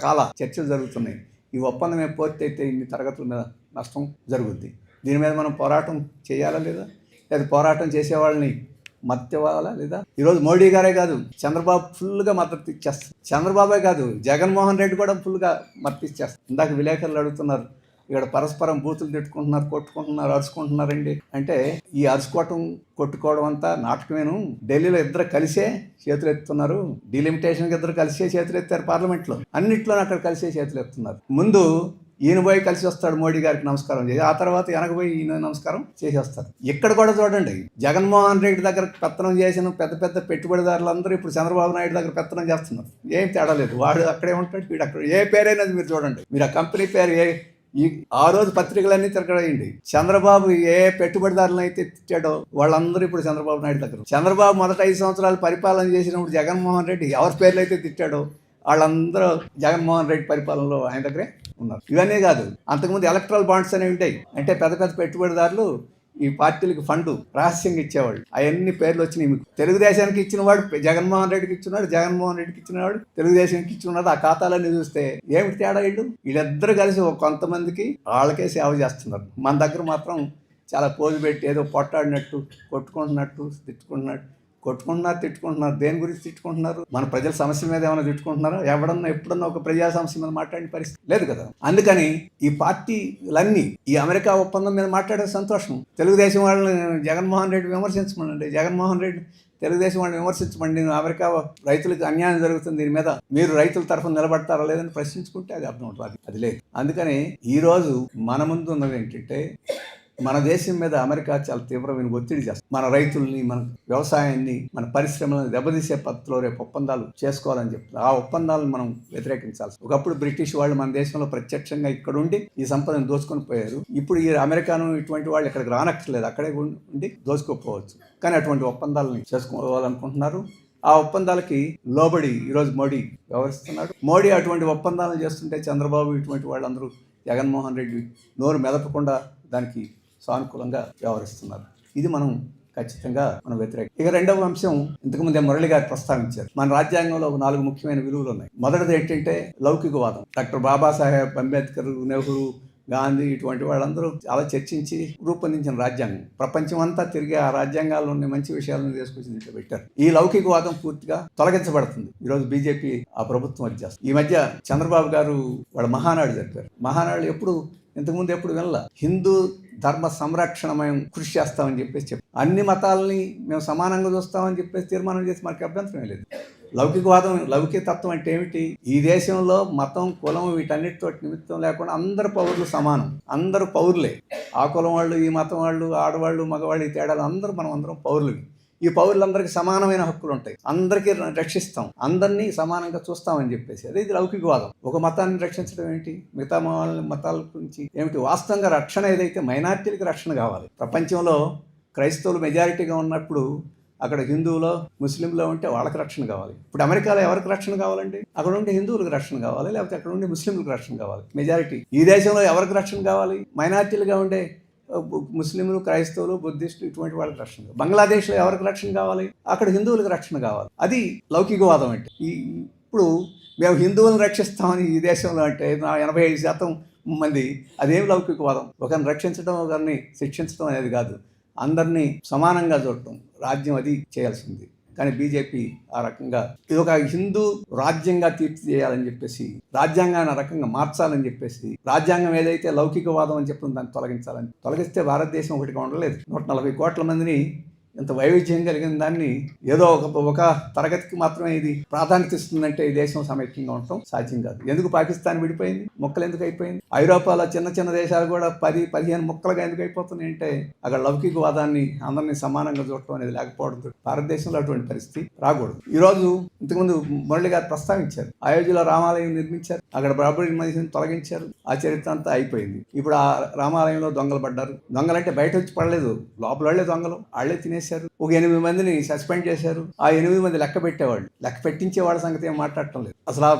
చర్చలు జరుగుతున్నాయి. ఈ ఒప్పందం పూర్తయితే ఇన్ని తరగతుల మీద నష్టం జరుగుద్ది. దీని మీద మనం పోరాటం చేయాలా లేదా పోరాటం చేసే వాళ్ళని మద్దతు ఇవ్వాలా లేదా? ఈరోజు మోడీ గారే కాదు, చంద్రబాబు ఫుల్గా మద్దతు ఇచ్చేస్తారు. చంద్రబాబే కాదు, జగన్మోహన్ రెడ్డి కూడా ఫుల్గా మద్దతు ఇచ్చేస్తారు. ఇందాక విలేకరులు అడుగుతున్నారు, ఇక్కడ పరస్పరం బూతులు తిట్టుకుంటున్నారు, కొట్టుకుంటున్నారు, అరుచుకుంటున్నారండి అంటే, ఈ అరుచుకోవటం కొట్టుకోవడం అంతా నాటకమేను. ఢిల్లీలో ఇద్దరు కలిసే చేతులు ఎత్తుతున్నారు. డిలిమిటేషన్కి ఇద్దరు కలిసే చేతులు ఎత్తారు. పార్లమెంట్లో అన్నింటిలో అక్కడ కలిసే చేతులు ఎత్తున్నారు. ముందు ఈయన పోయి కలిసి వస్తాడు, మోడీ గారికి నమస్కారం చేసి, ఆ తర్వాత వెనకపోయి ఈయన నమస్కారం చేసేస్తారు. ఇక్కడ కూడా చూడండి, జగన్మోహన్ రెడ్డి దగ్గర పెత్తనం చేసిన పెద్ద పెద్ద పెట్టుబడిదారులందరూ ఇప్పుడు చంద్రబాబు నాయుడు దగ్గర పెత్తనం చేస్తున్నారు. ఏం తేడా లేదు. వాడు అక్కడే ఉంటాడు, వీడు అక్కడ. ఏ పేరైనా మీరు చూడండి, మీరు ఆ కంపెనీ పేరు ఆ రోజు పత్రికలన్నీ తిరగడేయండి. చంద్రబాబు ఏ పెట్టుబడిదారులను అయితే తిట్టాడో వాళ్ళందరూ ఇప్పుడు చంద్రబాబు నాయుడు దగ్గర. చంద్రబాబు మొదట 5 సంవత్సరాలు పరిపాలన చేసినప్పుడు జగన్మోహన్ రెడ్డి ఎవరి పేర్లు అయితే తిట్టాడో వాళ్ళందరూ జగన్మోహన్ రెడ్డి పరిపాలనలో ఆయన దగ్గరే ఉన్నారు. ఇవన్నీ కాదు, అంతకుముందు ఎలక్ట్రల్ బాండ్స్ అనేవి ఉంటాయి. అంటే పెద్ద పెద్ద పెట్టుబడిదారులు ఈ పార్టీలకు ఫండ్ రహస్యంగా ఇచ్చేవాళ్ళు. అవన్నీ పేర్లు వచ్చినాయి. మీకు తెలుగుదేశానికి ఇచ్చినవాడు జగన్మోహన్ రెడ్డికి ఇచ్చినాడు, జగన్మోహన్ రెడ్డికి ఇచ్చినవాడు తెలుగుదేశానికి ఇచ్చినాడు. ఆ ఖాతాలన్నీ చూస్తే ఏమిటి తేడా? వీళ్ళిద్దరు కలిసి కొంతమందికి వాళ్ళకే సేవ చేస్తున్నారు. మన దగ్గర మాత్రం చాలా పోజు పెట్టి ఏదో పొట్టాడినట్టు, కొట్టుకుంటున్నట్టు, తిట్టుకుంటున్నారు. దేని గురించి తిట్టుకుంటున్నారు? మన ప్రజల సమస్య మీద ఏమైనా తిట్టుకుంటున్నారా? ఎప్పుడన్నా ఒక ప్రజా సమస్య మీద మాట్లాడిన పరిస్థితి లేదు కదా. అందుకని ఈ పార్టీలన్నీ ఈ అమెరికా ఒప్పందం మీద మాట్లాడే సంతోషం. తెలుగుదేశం వాళ్ళని జగన్మోహన్ రెడ్డి విమర్శించమనండి, జగన్మోహన్ రెడ్డి తెలుగుదేశం వాళ్ళని విమర్శించమండి. అమెరికా రైతులకు అన్యాయం జరుగుతుంది, దీని మీద మీరు రైతుల తరఫున నిలబడతారా లేదని ప్రశ్నించుకుంటే అది అర్థం అవుతుంది. అది లేదు. అందుకని ఈరోజు మన ముందు ఉన్నది ఏంటంటే, మన దేశం మీద అమెరికా చాలా తీవ్రమైన ఒత్తిడి చేస్తుంది. మన రైతుల్ని, మన వ్యవసాయాన్ని, మన పరిశ్రమలను దెబ్బతీసే పద్ధతిలో రేపు ఒప్పందాలు చేసుకోవాలని చెప్తున్నారు. ఆ ఒప్పందాలను మనం వ్యతిరేకించాల్సి. ఒకప్పుడు బ్రిటిష్ వాళ్ళు మన దేశంలో ప్రత్యక్షంగా ఇక్కడ ఉండి ఈ సంపదను దోచుకొని పోయారు. ఇప్పుడు ఈ అమెరికాను ఇటువంటి వాళ్ళు ఇక్కడికి రానక్కర్లేదు, అక్కడే ఉండి దోచుకోపోవచ్చు. కానీ అటువంటి ఒప్పందాలని చేసుకోవాలనుకుంటున్నారు. ఆ ఒప్పందాలకి లోబడి ఈరోజు మోడీ వ్యవహరిస్తున్నాడు. మోడీ అటువంటి ఒప్పందాలను చేస్తుంటే చంద్రబాబు ఇటువంటి వాళ్ళందరూ, జగన్మోహన్ రెడ్డి నోరు మెదపకుండా దానికి సానుకూలంగా వ్యవహరిస్తున్నారు. ఇది ఖచ్చితంగా మనం వ్యతిరేకం. ఇక రెండవ అంశం ఇంతకుముందే మురళి గారు ప్రస్తావించారు. మన రాజ్యాంగంలో 4 ముఖ్యమైన విలువలు ఉన్నాయి. మొదటిది ఏంటంటే లౌకికవాదం. డాక్టర్ బాబాసాహెబ్ అంబేద్కర్, నెహ్రూ, గాంధీ ఇటువంటి వాళ్ళందరూ చాలా చర్చించి రూపొందించిన రాజ్యాంగం. ప్రపంచం అంతా తిరిగి ఆ రాజ్యాంగాల్లో ఉన్న మంచి విషయాలను తీసుకొచ్చి దీంట్లో పెట్టారు. ఈ లౌకికవాదం పూర్తిగా తొలగించబడుతుంది. ఈరోజు బీజేపీ ఆ ప్రభుత్వం వచ్చేస్తుంది. ఈ మధ్య చంద్రబాబు గారు వాళ్ళ మహానాడు జరిపారు. మహానాడు ఇంతకుముందు ఎప్పుడు వినలా. హిందూ ధర్మ సంరక్షణ మేము కృషి చేస్తామని చెప్పారు. అన్ని మతాలని మేము సమానంగా చూస్తామని చెప్పేసి తీర్మానం చేసి మనకి అభ్యంతరం లేదు. లౌకికతత్వం అంటే ఏమిటి? ఈ దేశంలో మతం, కులం వీటన్నిటితో నిమిత్తం లేకుండా అందరు పౌరులు సమానం, అందరూ పౌరులే. ఆ కులం వాళ్ళు, ఈ మతం వాళ్ళు, ఆడవాళ్ళు, మగవాళ్ళు, ఈ తేడాలు మనం అందరం పౌరులు. ఈ పౌరులందరికీ సమానమైన హక్కులు ఉంటాయి, అందరికీ రక్షిస్తాం, అందరినీ సమానంగా చూస్తామని చెప్పేసి అదే ఇది లౌకికవాదం. ఒక మతాన్ని రక్షించడం ఏంటి? మిగతా మతాల గురించి ఏమిటి? వాస్తవంగా రక్షణ ఏదైతే మైనారిటీలకు రక్షణ కావాలి. ప్రపంచంలో క్రైస్తవులు మెజారిటీగా ఉన్నప్పుడు అక్కడ హిందువులో, ముస్లింలో ఉంటే వాళ్ళకి రక్షణ కావాలి. ఇప్పుడు అమెరికాలో ఎవరికి రక్షణ కావాలండి? అక్కడ ఉండే హిందువులకు రక్షణ కావాలి, లేకపోతే అక్కడ ఉండే ముస్లింలకు రక్షణ కావాలి. మెజారిటీ ఈ దేశంలో ఎవరికి రక్షణ కావాలి? మైనారిటీలుగా ఉండే ముస్లింలు, క్రైస్తవులు, బుద్ధిస్టులు ఇటువంటి వాళ్ళకి రక్షణ. బంగ్లాదేశ్లో ఎవరికి రక్షణ కావాలి? అక్కడ హిందువులకు రక్షణ కావాలి. అది లౌకికవాదం అంటే. ఇప్పుడు మేము హిందువులను రక్షిస్తామని ఈ దేశంలో అంటే 85% మంది అదేం లౌకికవాదం? ఒకరిని రక్షించడం, ఒకరిని శిక్షించడం అనేది కాదు. అందరినీ సమానంగా చూడటం రాజ్యం, అది చేయాల్సింది. కానీ బీజేపీ ఆ రకంగా ఇది ఒక హిందూ రాజ్యంగా తీర్చిదేయాలని చెప్పేసి, రాజ్యాంగాన్ని ఆ రకంగా మార్చాలని చెప్పేసి, రాజ్యాంగం ఏదైతే లౌకికవాదం అని చెప్పిన దాన్ని తొలగిస్తే భారతదేశం ఒకటిగా ఉండలేదు. 140 కోట్ల మందిని ఇంత వైవిధ్యం కలిగిన దాన్ని ఏదో ఒక తరగతికి మాత్రమే ఇది ప్రాధాన్యత ఇస్తుందంటే ఈ దేశం సమైక్యంగా ఉండటం సాధ్యం కాదు. ఎందుకు పాకిస్తాన్ విడిపోయింది? ముక్కలు ఎందుకు అయిపోయింది? ఐరోపాలో చిన్న చిన్న దేశాలు కూడా 10-15 ముక్కలుగా ఎందుకు అయిపోతున్నాయి అంటే అక్కడ లౌకికవాదాన్ని, అందరినీ సమానంగా చూడటం అనేది లేకపోవడంతో భారతదేశంలో అటువంటి పరిస్థితి రాకూడదు. ఈరోజు ఇంతకుముందు మురళి గారు ప్రస్తావించారు, అయోధ్యలో రామాలయం నిర్మించారు, అక్కడ బాబరీ మసీదుని తొలగించారు, ఆ చరిత్ర అంతా అయిపోయింది. ఇప్పుడు ఆ రామాలయంలో దొంగలు పడ్డారు. దొంగలంటే బయట వచ్చి పడలేదు, లోపల వాళ్ళే దొంగలు, వాళ్ళే తినేసి ఒక 8 మందిని సస్పెండ్ చేశారు. ఆ 8 మంది లెక్క పెట్టేవాళ్ళు, లెక్క పెట్టించే వాళ్ళ సంగతి ఏం మాట్లాడటం లేదు. అసలు ఆ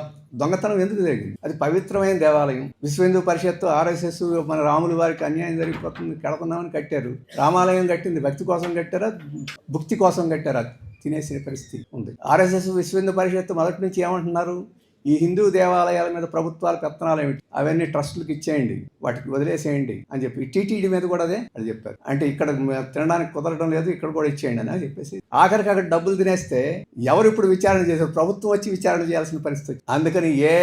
దొంగతనం ఎందుకు జరిగింది? అది పవిత్రమైన దేవాలయం. విశ్వ హిందూ పరిషత్తు, RSS మన రాముల వారికి అన్యాయం జరిగిపోతుంది, కడుతున్నామని కట్టారు. రామాలయం కట్టింది భక్తి కోసం కట్టారా, భుక్తి కోసం కట్టారా? తినేసిన పరిస్థితి ఉంది. RSS, విశ్వ హిందూ పరిషత్తు మొదటి నుంచి ఏమంటున్నారు? ఈ హిందూ దేవాలయాల మీద ప్రభుత్వాల పెత్తనాలు ఏమిటి? అవన్నీ ట్రస్టులకు ఇచ్చేయండి, వాటికి వదిలేసేయండి అని చెప్పి టీటీడీ మీద కూడా అది చెప్పారు. అంటే ఇక్కడ తినడానికి కుదరడం లేదు, ఇక్కడ కూడా ఇచ్చేయండి అని చెప్పేసి ఆఖరికి అక్కడ డబ్బులు తినేస్తే ఎవరు ఇప్పుడు విచారణ చేశారు? ప్రభుత్వం వచ్చి విచారణ చేయాల్సిన పరిస్థితి. అందుకని ఏ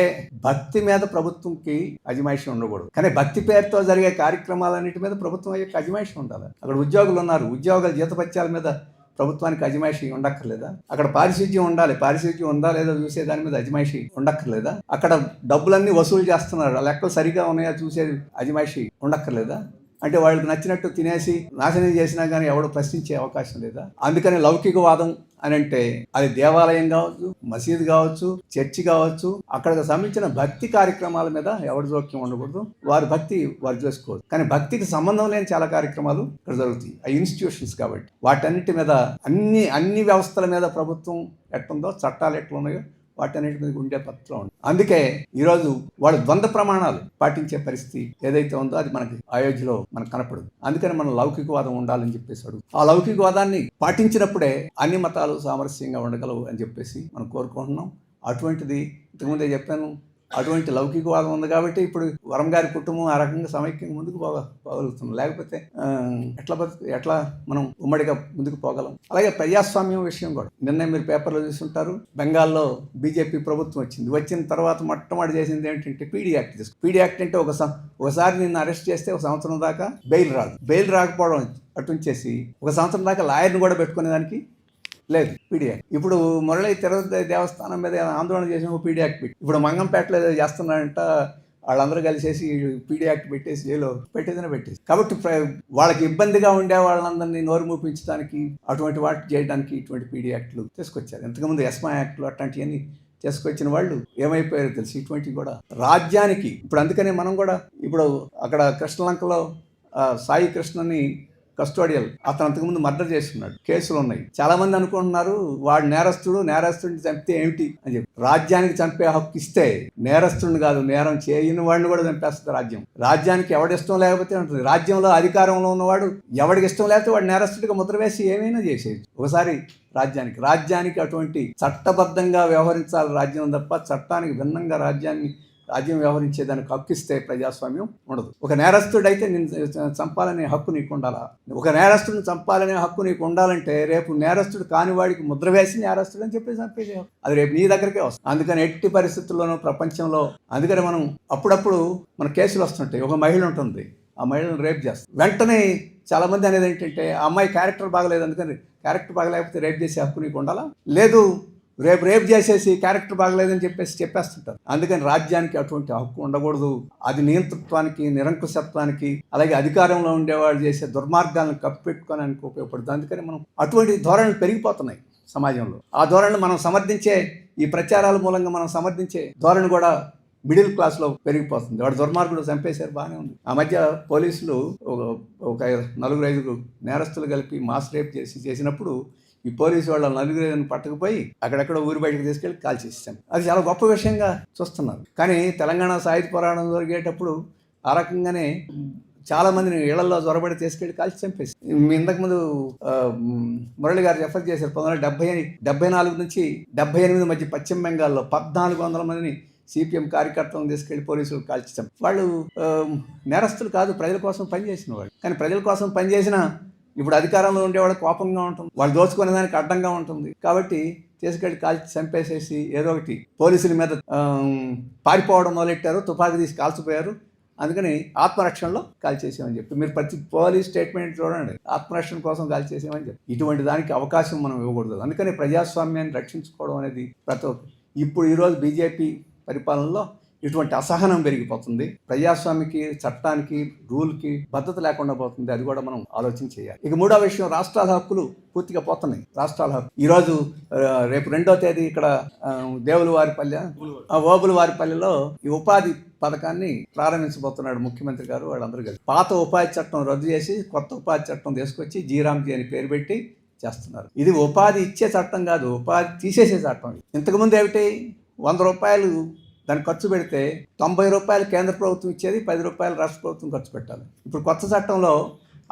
భక్తి మీద ప్రభుత్వంకి అజమాయిషి ఉండకూడదు. కానీ భక్తి పేరుతో జరిగే కార్యక్రమాలన్నిటి మీద ప్రభుత్వం యొక్క అజమాయిషి ఉండాలి. అక్కడ ఉద్యోగులు ఉన్నారు, ఉద్యోగాల జీతపత్యాల మీద ప్రభుత్వానికి అజమాయిషి ఉండక్కర్లేదా? అక్కడ పారిశుద్ధ్యం ఉండాలి, పారిశుద్ధ్యం ఉందా లేదా చూసే దాని మీద అజమాయిషి ఉండక్కర్లేదా? అక్కడ డబ్బులన్నీ వసూలు చేస్తున్నారు, ఆ లెక్కలు సరిగా ఉన్నాయా చూసే అజమాయిషి ఉండక్కర్లేదా? అంటే వాళ్ళకి నచ్చినట్టు తినేసి నాశనం చేసినా కానీ ఎవడు ప్రశ్నించే అవకాశం లేదా? అందుకని లౌకికవాదం అని అంటే అది దేవాలయం కావచ్చు, మసీదు కావచ్చు, చర్చి కావచ్చు, అక్కడికి సంబంధించిన భక్తి కార్యక్రమాల మీద ఎవరి జోక్యం ఉండకూడదు. వారి భక్తి వారు చేసుకోవచ్చు. కానీ భక్తికి సంబంధం లేని చాలా కార్యక్రమాలు ఇక్కడ జరుగుతాయి, ఆ ఇన్స్టిట్యూషన్స్ కాబట్టి. వాటన్నిటి మీద అన్ని వ్యవస్థల మీద ప్రభుత్వం ఎట్లుందో, చట్టాలు ఎట్లున్నాయో వాటన్నిటి మీద ఉండే పత్రం ఉంది. అందుకే ఈరోజు వాళ్ళు ద్వంద్వ ప్రమాణాలు పాటించే పరిస్థితి ఏదైతే ఉందో అది మనకి అయోధ్యలో మనకు కనపడదు. అందుకని మనం లౌకికవాదం ఉండాలని చెప్పేసి అడుగు. ఆ లౌకికవాదాన్ని పాటించినప్పుడే అన్ని మతాలు సామరస్యంగా ఉండగలవు అని చెప్పేసి మనం కోరుకుంటున్నాం. అటువంటిది ఇంతకుముందే చెప్పాను, అటువంటి లౌకికవాదం ఉంది కాబట్టి ఇప్పుడు వరం గారి కుటుంబం ఆ రకంగా సమైక్యంగా ముందుకు పోగలుగుతున్నాం. లేకపోతే ఎట్లా మనం ఉమ్మడిగా ముందుకు పోగలం? అలాగే ప్రజాస్వామ్యం విషయం కూడా నిన్న మీరు పేపర్లో చూస్తుంటారు. బెంగాల్లో బీజేపీ ప్రభుత్వం వచ్చిన తర్వాత మొట్టమొదటి చేసింది ఏంటంటే పీడీ యాక్ట్ తీసుకు. పీడీ యాక్ట్ అంటే ఒకసారి నిన్ను అరెస్ట్ చేస్తే 1 సంవత్సరం దాకా బెయిల్ రాదు. బెయిల్ రాకపోవడం అటుంచేసి 1 సంవత్సరం దాకా లాయర్ని కూడా పెట్టుకునేదానికి లేదు పీడీ యాక్ట్. ఇప్పుడు మురళి తిరుపతి దేవస్థానం మీద ఆందోళన చేసిన పీడీ యాక్ట్ పెట్టి ఇప్పుడు మంగంపేటలో ఏదో చేస్తున్నాడంట, వాళ్ళందరూ కలిసేసి పీడీ యాక్ట్ పెట్టేసి జైలు పెట్టేదనే పెట్టేసి. కాబట్టి వాళ్ళకి ఇబ్బందిగా ఉండే వాళ్ళందరినీ నోరు మూపించడానికి అటువంటి వాటి చేయడానికి ఇటువంటి పీడీ యాక్ట్లు తీసుకొచ్చారు. ఇంతకుముందు ఎస్మా యాక్ట్లు అట్లాంటివన్నీ తీసుకొచ్చిన వాళ్ళు ఏమైపోయారో తెలుసు. ఇటువంటివి కూడా రాజ్యానికి ఇప్పుడు అందుకనే మనం కూడా ఇప్పుడు అక్కడ కృష్ణలంకలో సాయి కృష్ణని కస్టోడియల్ అతను అంతకుముందు మర్డర్ చేస్తున్నాడు, కేసులు ఉన్నాయి. చాలా మంది అనుకుంటున్నారు వాడు నేరస్తుడిని చంపితే ఏమిటి అని చెప్పి. రాజ్యానికి చంపే హక్కు ఇస్తే నేరస్తుడిని కాదు, నేరం చేయని వాడిని కూడా చంపేస్తుంది రాజ్యం. రాజ్యానికి ఎవడిష్టం లేకపోతే ఉంటుంది. రాజ్యంలో అధికారంలో ఉన్నవాడు ఎవడికి ఇష్టం లేకపోతే వాడు నేరస్తుడిగా ముద్ర వేసి ఏమైనా చేసేయచ్చు. ఒకసారి రాజ్యానికి అటువంటి చట్టబద్ధంగా వ్యవహరించాలి రాజ్యం తప్ప చట్టానికి భిన్నంగా రాజ్యం వ్యవహరించేదానికి హక్కు ఇస్తే ప్రజాస్వామ్యం ఉండదు. ఒక నేరస్తుడైతే నేను చంపాలనే హక్కు నీకు ఉండాలా? ఒక నేరస్తుడిని చంపాలనే హక్కు నీకు ఉండాలంటే రేపు నేరస్తుడు కాని వాడికి ముద్ర వేసి నేరస్తుడు అని చెప్పి చంపేసే అది రేపు నీ దగ్గరికే వస్తుంది. అందుకని ఎట్టి పరిస్థితుల్లోనూ ప్రపంచంలో అందుకని మనం అప్పుడప్పుడు మన కేసులు వస్తుంటాయి. ఒక మహిళ ఉంటుంది, ఆ మహిళను రేప్ చేస్తారు. వెంటనే చాలామంది అనేది ఏంటంటే ఆ అమ్మాయి క్యారెక్టర్ బాగలేదు, అందుకని క్యారెక్టర్ బాగలేకపోతే రేప్ చేసే హక్కు నీకు ఉండాలా? లేదు, రేపు చేసేసి క్యారెక్టర్ బాగలేదని చెప్పేస్తుంటారు. అందుకని రాజ్యానికి అటువంటి హక్కు ఉండకూడదు. అది నియంతృత్వానికి, నిరంకుశత్వానికి, అలాగే అధికారంలో ఉండేవాళ్ళు చేసే దుర్మార్గాలను కప్పిపెట్టుకోవడానికి ఉపయోగపడుతుంది. అందుకని మనం అటువంటి ధోరణులు పెరిగిపోతున్నాయి సమాజంలో. ఆ ధోరణి మనం సమర్థించే ఈ ప్రచారాల మూలంగా మనం సమర్థించే ధోరణి కూడా మిడిల్ క్లాస్లో పెరిగిపోతుంది. వాడు దుర్మార్గుడు చంపేశారు, బాగానే ఉంది. ఆ మధ్య పోలీసులు ఒక 4-5 నేరస్తులు కలిపి మాస్ రేప్ చేసినప్పుడు ఈ పోలీసు వాళ్ళ 4 పట్టుకుపోయి అక్కడెక్కడ ఊరి బయటకు తీసుకెళ్ళి కాల్చేసాం. అది చాలా గొప్ప విషయంగా చూస్తున్నారు. కానీ తెలంగాణ సాయుధ పోరాటం జరిగేటప్పుడు ఆ రకంగానే చాలా మందిని ఇళ్లలో జ్వరబడి తీసుకెళ్లి కాల్చి చంపేసి. ఇంతకుముందు మురళి గారు రెఫర్ చేశారు 1974 నుంచి 78 మధ్య పశ్చిమ బెంగాల్లో 1400 మందిని సిపిఎం కార్యకర్తలను తీసుకెళ్లి పోలీసులు కాల్చాం. వాళ్ళు నేరస్తులు కాదు, ప్రజల కోసం పనిచేసిన వాళ్ళు. కానీ ప్రజల కోసం పనిచేసిన ఇప్పుడు అధికారంలో ఉండేవాడు కోపంగా ఉంటుంది, వాళ్ళు దోచుకునే దానికి అడ్డంగా ఉంటుంది. కాబట్టి తీసుకెళ్ళి కాల్చి చంపేసేసి ఏదో ఒకటి పోలీసుల మీద పారిపోవడం మొదలెట్టారు, తుపాకీ తీసి కాల్చిపోయారు. అందుకని ఆత్మరక్షణలో కాల్చేసామని చెప్పి మీరు ప్రతి పోలీస్ స్టేట్మెంట్ చూడండి, ఆత్మరక్షణ కోసం కాల్చేసామని చెప్పి. ఇటువంటి దానికి అవకాశం మనం ఇవ్వకూడదు. అందుకని ప్రజాస్వామ్యాన్ని రక్షించుకోవడం అనేది ప్రతి ఒక్క ఇప్పుడు ఈరోజు బీజేపీ పరిపాలనలో ఇటువంటి అసహనం పెరిగిపోతుంది. ప్రజాస్వామ్యకి, చట్టానికి, రూల్కి భద్రత లేకుండా పోతుంది. అది కూడా మనం ఆలోచన చేయాలి. ఇక 3వ విషయం, రాష్ట్రాల హక్కులు పూర్తిగా పోతున్నాయి. రాష్ట్రాల హక్కు ఈరోజు రేపు 2వ తేదీ ఇక్కడ ఓబులవారిపల్లెలో ఈ ఉపాధి పథకాన్ని ప్రారంభించబోతున్నాడు ముఖ్యమంత్రి గారు. వాళ్ళందరూ కలిసి పాత ఉపాధి చట్టం రద్దు చేసి కొత్త ఉపాధి చట్టం తీసుకొచ్చి జీరామ్జీ అని పేరు పెట్టి చేస్తున్నారు. ఇది ఉపాధి ఇచ్చే చట్టం కాదు, ఉపాధి తీసేసే చట్టం. ఇంతకుముందు ఏమిటి, 100 రూపాయలు దాన్ని ఖర్చు పెడితే 90 రూపాయలు కేంద్ర ప్రభుత్వం ఇచ్చేది, 10 రూపాయలు రాష్ట్ర ప్రభుత్వం ఖర్చు పెట్టాలి. ఇప్పుడు కొత్త చట్టంలో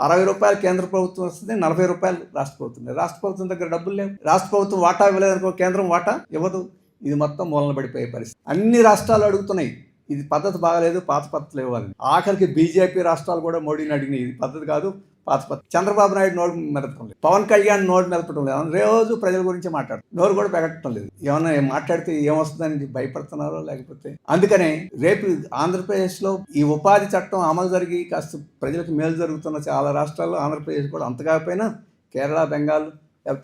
60 రూపాయలు కేంద్ర ప్రభుత్వం వస్తుంది, 40 రూపాయలు రాష్ట్ర ప్రభుత్వం. రాష్ట్ర ప్రభుత్వం దగ్గర డబ్బులు లేవు, రాష్ట్ర ప్రభుత్వం వాటా ఇవ్వలేదనుకో కేంద్రం వాటా ఇవ్వదు. ఇది మొత్తం మూలన పడిపోయే పరిస్థితి. అన్ని రాష్ట్రాలు అడుగుతున్నాయి ఇది పద్ధతి బాగలేదు, పాత పద్ధతులు ఇవ్వాలని. ఆఖరికి బీజేపీ రాష్ట్రాలు కూడా మోడీని అడిగినాయి ఇది పద్ధతి కాదు, పాత పద్ధతి. చంద్రబాబు నాయుడు నోరు మెదపడం లేదు, పవన్ కళ్యాణ్ నోరు మెదపడం లేదు, రోజు ప్రజల గురించి మాట్లాడు, నోరు కూడా పెగట్టడం లేదు. ఏమన్నా మాట్లాడితే ఏమొస్తుందని భయపడుతున్నారో లేకపోతే. అందుకనే రేపు ఆంధ్రప్రదేశ్లో ఈ ఉపాధి చట్టం అమలు జరిగి కాస్త ప్రజలకు మేలు జరుగుతున్న చాలా రాష్ట్రాల్లో, ఆంధ్రప్రదేశ్ కూడా అంత కాకపోయినా, కేరళ, బెంగాల్,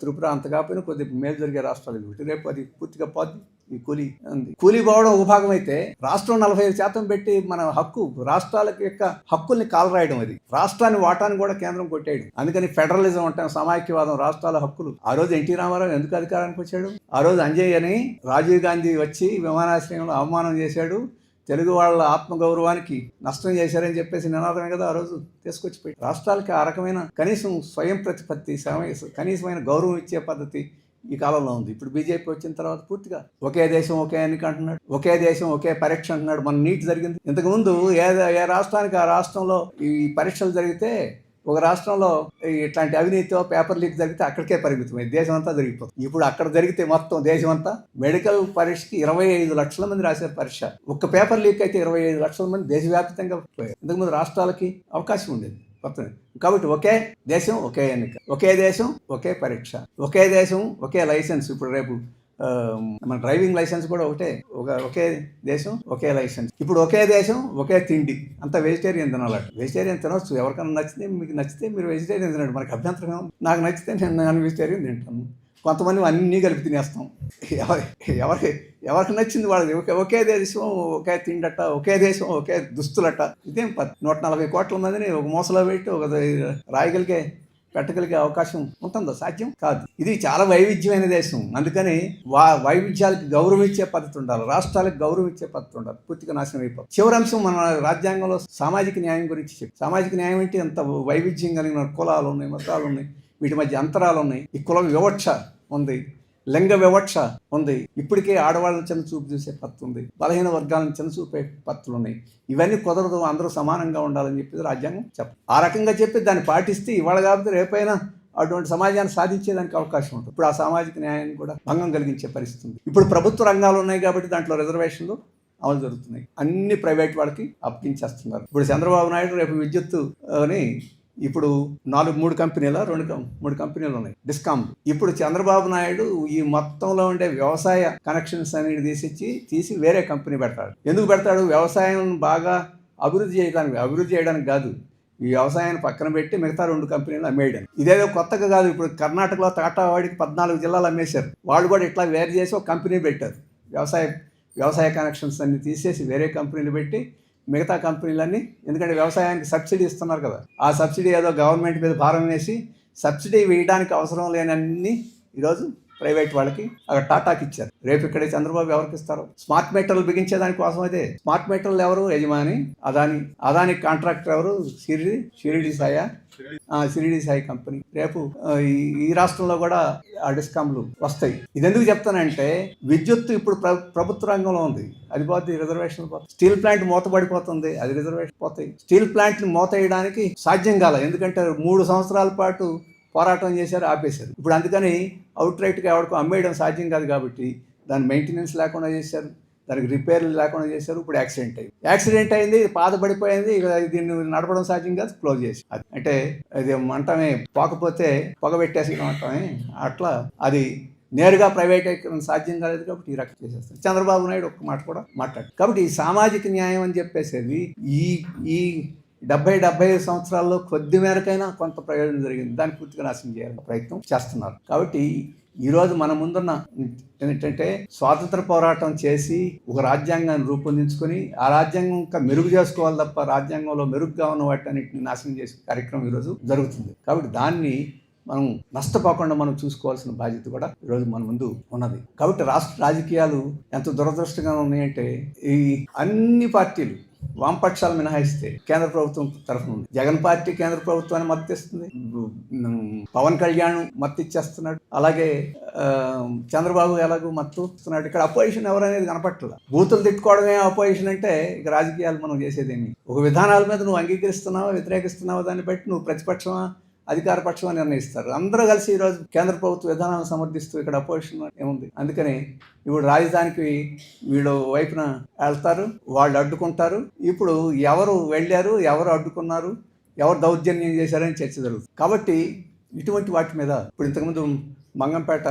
త్రిపుర అంత కాకపోయినా కొద్దిగా మేలు జరిగే రాష్ట్రాలు ఇవి. రేపు అది పూర్తిగా పోద్ది. ఈ కూలీ పోవడం ఒక భాగం అయితే, రాష్ట్రం 45% పెట్టి మన హక్కు, రాష్ట్రాల యొక్క హక్కుల్ని కాలరాయడం, అది రాష్ట్రాన్ని వాటాన్ని కూడా కేంద్రం కొట్టేయడం. అందుకని ఫెడరలిజం అంటాం, సమాఖ్యవాదం, రాష్ట్రాల హక్కులు. ఆ రోజు ఎన్టీ రామారావు ఎందుకు అధికారానికి వచ్చాడు? ఆ రోజు అంజయ్ అని రాజీవ్ గాంధీ వచ్చి విమానాశ్రయంలో అవమానం చేశాడు, తెలుగు వాళ్ళ ఆత్మగౌరవానికి నష్టం చేశారని చెప్పేసి నినాదమే కదా ఆ రోజు తీసుకొచ్చి పెట్టి. రాష్ట్రాలకి ఆ రకమైన కనీసం స్వయం ప్రతిపత్తి, కనీసమైన గౌరవం ఇచ్చే పద్ధతి ఈ కాలంలో ఉంది. ఇప్పుడు బీజేపీ వచ్చిన తర్వాత పూర్తిగా ఒకే దేశం ఒకే ఎన్నిక అంటున్నాడు, ఒకే దేశం ఒకే పరీక్ష అంటున్నాడు. మన నీట్ జరిగింది, ఇంతకుముందు ఏ రాష్ట్రానికి ఆ రాష్ట్రంలో ఈ పరీక్షలు జరిగితే, ఒక రాష్ట్రంలో ఇట్లాంటి అవినీతితో పేపర్ లీక్ జరిగితే అక్కడికే పరిమితమైంది, దేశం అంతా జరిగిపోతుంది. ఇప్పుడు అక్కడ జరిగితే మొత్తం దేశం అంతా. మెడికల్ పరీక్షకి 25 లక్షల మంది రాశారు పరీక్ష, ఒక్క పేపర్ లీక్ అయితే 25 లక్షల మంది దేశవ్యాప్తంగా పోయారు. ఇంతకుముందు రాష్ట్రాలకి అవకాశం ఉండేది. కాబట్టి ఒకే దేశం ఒకే ఎన్నిక, ఒకే దేశం ఒకే పరీక్ష, ఒకే దేశం ఒకే లైసెన్స్. ఇప్పుడు రేపు మన డ్రైవింగ్ లైసెన్స్ కూడా ఒకే దేశం ఒకే లైసెన్స్. ఇప్పుడు ఒకే దేశం ఒకే తిండి. అంతా వెజిటేరియన్ తినాలట. వెజిటేరియన్ తినవచ్చు, ఎవరికైనా నచ్చితే, మీకు నచ్చితే మీరు వెజిటేరియన్ తినండి, మనకి అభ్యంతరం ఏమో. నాకు నచ్చితే నేను నాన్ వెజిటేరియన్ తింటాను. కొంతమంది అన్నీ కలిపి తినేస్తాం. ఎవరి ఎవరికి ఎవరికి నచ్చింది వాళ్ళది. ఒకే దేశం ఒకే తిండట, ఒకే దేశం ఒకే దుస్తులట. ఇదేం 140 కోట్ల మందిని ఒక మూసలో పెట్టి ఒక రాయగలిగే పెట్టగలిగే అవకాశం ఉంటుందో? సాధ్యం కాదు. ఇది చాలా వైవిధ్యమైన దేశం. అందుకని వైవిధ్యాలకు గౌరవం ఇచ్చే పద్ధతి ఉండాలి, రాష్ట్రాలకు గౌరవం ఇచ్చే పద్ధతి ఉండాలి. పూర్తిగా నాశనం అయిపోతుంది. చివరి అంశం మన రాజ్యాంగంలో సామాజిక న్యాయం గురించి చెప్పి, సామాజిక న్యాయం అంటే ఎంత వైవిధ్యం కలిగిన కులాలు ఉన్నాయి, మతాలు ఉన్నాయి, వీటి మధ్య అంతరాలు ఉన్నాయి. ఈ కుల వివక్ష ఉంది, లింగ వివక్ష ఉంది. ఇప్పటికే ఆడవాళ్ళని చిన్న చూపు చూసే పద్ధతి ఉంది, బలహీన వర్గాలను చిన్న చూపే పద్ధతులు ఉన్నాయి. ఇవన్నీ కుదరదు, అందరూ సమానంగా ఉండాలని చెప్పేది రాజ్యాంగం చెప్పదు. ఆ రకంగా చెప్పి దాన్ని పాటిస్తే ఇవాళ కాకపోతే రేపైనా అటువంటి సమాజాన్ని సాధించేదానికి అవకాశం ఉంటుంది. ఇప్పుడు ఆ సామాజిక న్యాయాన్ని కూడా భంగం కలిగించే పరిస్థితి ఉంది. ఇప్పుడు ప్రభుత్వ రంగాలు ఉన్నాయి కాబట్టి దాంట్లో రిజర్వేషన్లు అమలు జరుగుతున్నాయి. అన్ని ప్రైవేట్ వాళ్ళకి అప్పగించేస్తున్నారు. ఇప్పుడు చంద్రబాబు నాయుడు రేపు విద్యుత్ అని ఇప్పుడు 3 కంపెనీలు 3 కంపెనీలు ఉన్నాయి డిస్కామ్. ఇప్పుడు చంద్రబాబు నాయుడు ఈ మొత్తంలో ఉండే వ్యవసాయ కనెక్షన్స్ అనేది తీసి వేరే కంపెనీ పెడతాడు. ఎందుకు పెడతాడు? వ్యవసాయం బాగా అభివృద్ధి చేయడానికి కాదు, ఈ వ్యవసాయాన్ని పక్కన పెట్టి మిగతా 2 కంపెనీలు అమ్మేయడం. ఇదేదో కొత్తగా కాదు. ఇప్పుడు కర్ణాటకలో టాటా వాడికి 14 జిల్లాలు అమ్మేశారు. వాళ్ళు కూడా ఇట్లా వేరు చేసి ఒక కంపెనీ పెట్టారు. వ్యవసాయ కనెక్షన్స్ అన్ని తీసేసి వేరే కంపెనీలు పెట్టి మిగతా కంపెనీలన్నీ, ఎందుకంటే వ్యవసాయానికి సబ్సిడీ ఇస్తున్నారు కదా, ఆ సబ్సిడీ ఏదో గవర్నమెంట్ మీద భారం వేసి సబ్సిడీ వేయడానికి అవసరం లేనన్ని ఈరోజు ప్రైవేట్ వాళ్ళకి అక్కడ టాటాకి ఇచ్చారు. రేపు ఇక్కడే చంద్రబాబు ఎవరికి ఇస్తారు? స్మార్ట్ మీటర్లు బిగించేదానికి కోసం అయితే స్మార్ట్ మీటర్లు ఎవరు యజమాని? అదాని కాంట్రాక్టర్ ఎవరు? షిరిడి సాయి కంపెనీ. రేపు ఈ రాష్ట్రంలో కూడా ఆ డిస్కామ్లు వస్తాయి. ఇది ఎందుకు చెప్తానంటే విద్యుత్ ఇప్పుడు ప్రభుత్వ రంగంలో ఉంది, అది పోతే రిజర్వేషన్ పోతాయి. స్టీల్ ప్లాంట్ మూతపడిపోతుంది, అది రిజర్వేషన్ పోతాయి. స్టీల్ ప్లాంట్ని మూత వేయడానికి సాధ్యం కాల, ఎందుకంటే 3 సంవత్సరాల పాటు పోరాటం చేశారు, ఆపేశారు. ఇప్పుడు అందుకని అవుట్ రైట్గా ఎవరికో అమ్మేయడం సాధ్యం కాదు కాబట్టి దాని మెయింటెనెన్స్ లేకుండా చేశారు, దానికి రిపేర్లు లేకుండా చేశారు. ఇప్పుడు యాక్సిడెంట్ అయింది, పాత పడిపోయింది, దీన్ని నడపడం సాధ్యం కాదు, క్లోజ్ చేసి. అంటే అది అంటమే పోకపోతే పొగ పెట్టేసుకోవడం అంటమే, అట్లా అది నేరుగా ప్రైవేటీకరణ సాధ్యం కాలేదు కాబట్టి ఈ రకం చేసేస్తారు. చంద్రబాబు నాయుడు ఒక్క మాట కూడా మాట్లాడు. కాబట్టి ఈ సామాజిక న్యాయం అని చెప్పేసేది ఈ 70-75 సంవత్సరాల్లో కొద్ది మేరకైనా కొంత ప్రయోజనం జరిగింది, దాన్ని పూర్తిగా నాశనం చేయాలని ప్రయత్నం చేస్తున్నారు. కాబట్టి ఈరోజు మన ముందున్న ఏంటంటే స్వాతంత్ర పోరాటం చేసి ఒక రాజ్యాంగాన్ని రూపొందించుకొని ఆ రాజ్యాంగం ఇంకా మెరుగు చేసుకోవాలి తప్ప రాజ్యాంగంలో మెరుగ్గా ఉన్న వాటన్నిటిని నాశనం చేసే కార్యక్రమం ఈరోజు జరుగుతుంది. కాబట్టి దాన్ని మనం నష్టపోకుండా మనం చూసుకోవాల్సిన బాధ్యత కూడా ఈరోజు మన ముందు ఉన్నది. కాబట్టి రాష్ట్ర రాజకీయాలు ఎంత దురదృష్టంగా ఉన్నాయంటే ఈ అన్ని పార్టీలు వామపక్షాలు మినహాయిస్తే కేంద్ర ప్రభుత్వం తరఫున ఉంది. జగన్ పార్టీ కేంద్ర ప్రభుత్వాన్ని మద్దతు ఇస్తుంది, పవన్ కళ్యాణ్ మద్దతు ఇచ్చేస్తున్నాడు, అలాగే చంద్రబాబు ఎలాగో మద్దతు ఇస్తున్నాడు. ఇక్కడ అపోజిషన్ ఎవరనేది కనపట్ల. బూతులు తిట్టుకోవడమే అపోజిషన్ అంటే ఇక రాజకీయాలు మనం చేసేదేమి. ఒక విధానాల మీద నువ్వు అంగీకరిస్తున్నావా వ్యతిరేకిస్తున్నావా దాన్ని బట్టి నువ్వు ప్రతిపక్షమా అధికార పక్షం నిర్ణయిస్తారు. అందరూ కలిసి ఈరోజు కేంద్ర ప్రభుత్వ విధానాలను సమర్థిస్తూ ఇక్కడ అపోజిషన్ ఏముంది. అందుకని ఇప్పుడు రాజధానికి వీళ్ళు వైపున వెళ్తారు, వాళ్ళు అడ్డుకుంటారు. ఇప్పుడు ఎవరు వెళ్ళారు, ఎవరు అడ్డుకున్నారు, ఎవరు దౌర్జన్యం చేశారని చర్చ జరుగుతుంది. కాబట్టి ఇటువంటి వాటి మీద ఇప్పుడు ఇంతకుముందు మంగంపేట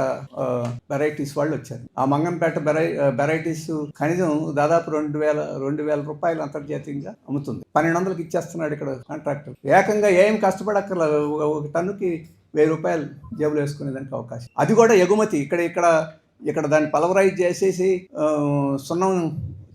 వెరైటీస్ వాళ్ళు వచ్చారు. ఆ మంగంపేట వెరైటీస్ కనీసం దాదాపు 2,000 రూపాయలు అంతర్జాతీయంగా అమ్ముతుంది. 1,200కి ఇచ్చేస్తున్నాడు ఇక్కడ కాంట్రాక్టర్. ఏకంగా ఏం కష్టపడక్కర్లేదు, ఒక టన్నుకి 1,000 రూపాయలు జేబులు వేసుకునేదానికి అవకాశం. అది కూడా ఎగుమతి. ఇక్కడ దాన్ని పలవరైజ్ చేసేసి సున్నం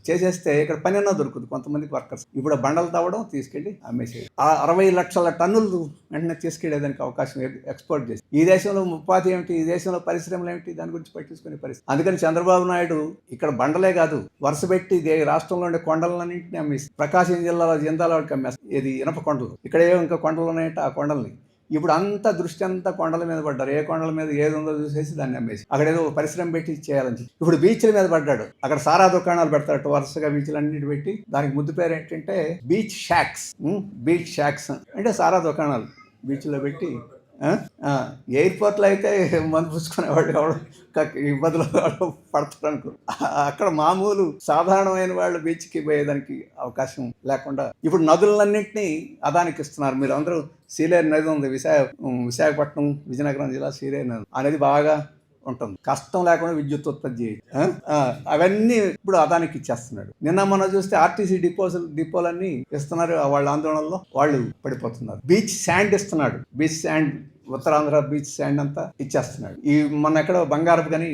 చేసేస్తే ఇక్కడ పని అన్నా దొరుకుతుంది కొంతమందికి వర్కర్స్. ఇప్పుడు బండలు తవ్వడం తీసుకెళ్ళి అమ్మేసేది. ఆ 60 లక్షల టన్నులు వెంటనే తీసుకెళ్లేదానికి అవకాశం ఎక్స్పోర్ట్ చేసి. ఈ దేశంలో ఉపాధి ఏమిటి, ఈ దేశంలో పరిశ్రమలు ఏమిటి, దాని గురించి పట్టించుకునే పరిస్థితి. అందుకని చంద్రబాబు నాయుడు ఇక్కడ బండలే కాదు వరుస పెట్టి రాష్ట్రంలో ఉండే కొండలన్నింటినీ అమ్మేసి ప్రకాశం జిల్లాలో జిందాలకి అమ్మేస్తారు. ఇది ఇనప కొండలు. ఇక్కడ ఇంకా కొండలు ఉన్నాయంటే ఆ కొండల్ని ఇప్పుడు అంతా దృష్టి అంతా కొండల మీద పడ్డారు. ఏ కొండల మీద ఏది ఉందో చూసేసి దాన్ని అమ్మేసి అక్కడ ఏదో పరిశ్రమ పెట్టి చేయాలని చెప్పి ఇప్పుడు బీచ్ల మీద పడ్డాడు. అక్కడ సారా దుకాణాలు పెడతాడు వరుసగా, బీచ్లు అన్నిటి పెట్టి. దానికి ముద్దు పేరు ఏంటంటే బీచ్ షాక్స్ అంటే సారా దుకాణాలు బీచ్లో పెట్టి. ఎయిర్పోర్ట్లో అయితే మందు పుచ్చుకునేవాడు ఎవడు ఇబ్బందులు పడతాడు అనుకో. అక్కడ మామూలు సాధారణమైన వాళ్ళు బీచ్కి పోయేదానికి అవకాశం లేకుండా ఇప్పుడు నదులన్నింటినీ అదానికి ఇస్తున్నారు. మీరు అందరూ సీలేరు నది ఉంది, విశాఖపట్నం విజయనగరం జిల్లా సీలేరు నది. ఆ నది బాగా ఉంటుంది. కష్టం లేకుండా విద్యుత్ ఉత్పత్తి చేయొచ్చు. అవన్నీ ఇప్పుడు అదానికి ఇచ్చేస్తున్నాడు. నిన్న మనం చూస్తే ఆర్టీసీ డిపోలన్నీ ఇస్తున్నారు. వాళ్ళ ఆందోళనలో వాళ్ళు పడిపోతున్నారు. బీచ్ శాండ్ ఇస్తున్నాడు. Beach sand Uttarandhra beach sand అంతా ఇచ్చేస్తున్నాడు. ఈ మొన్న ఎక్కడో బంగారపు కానీ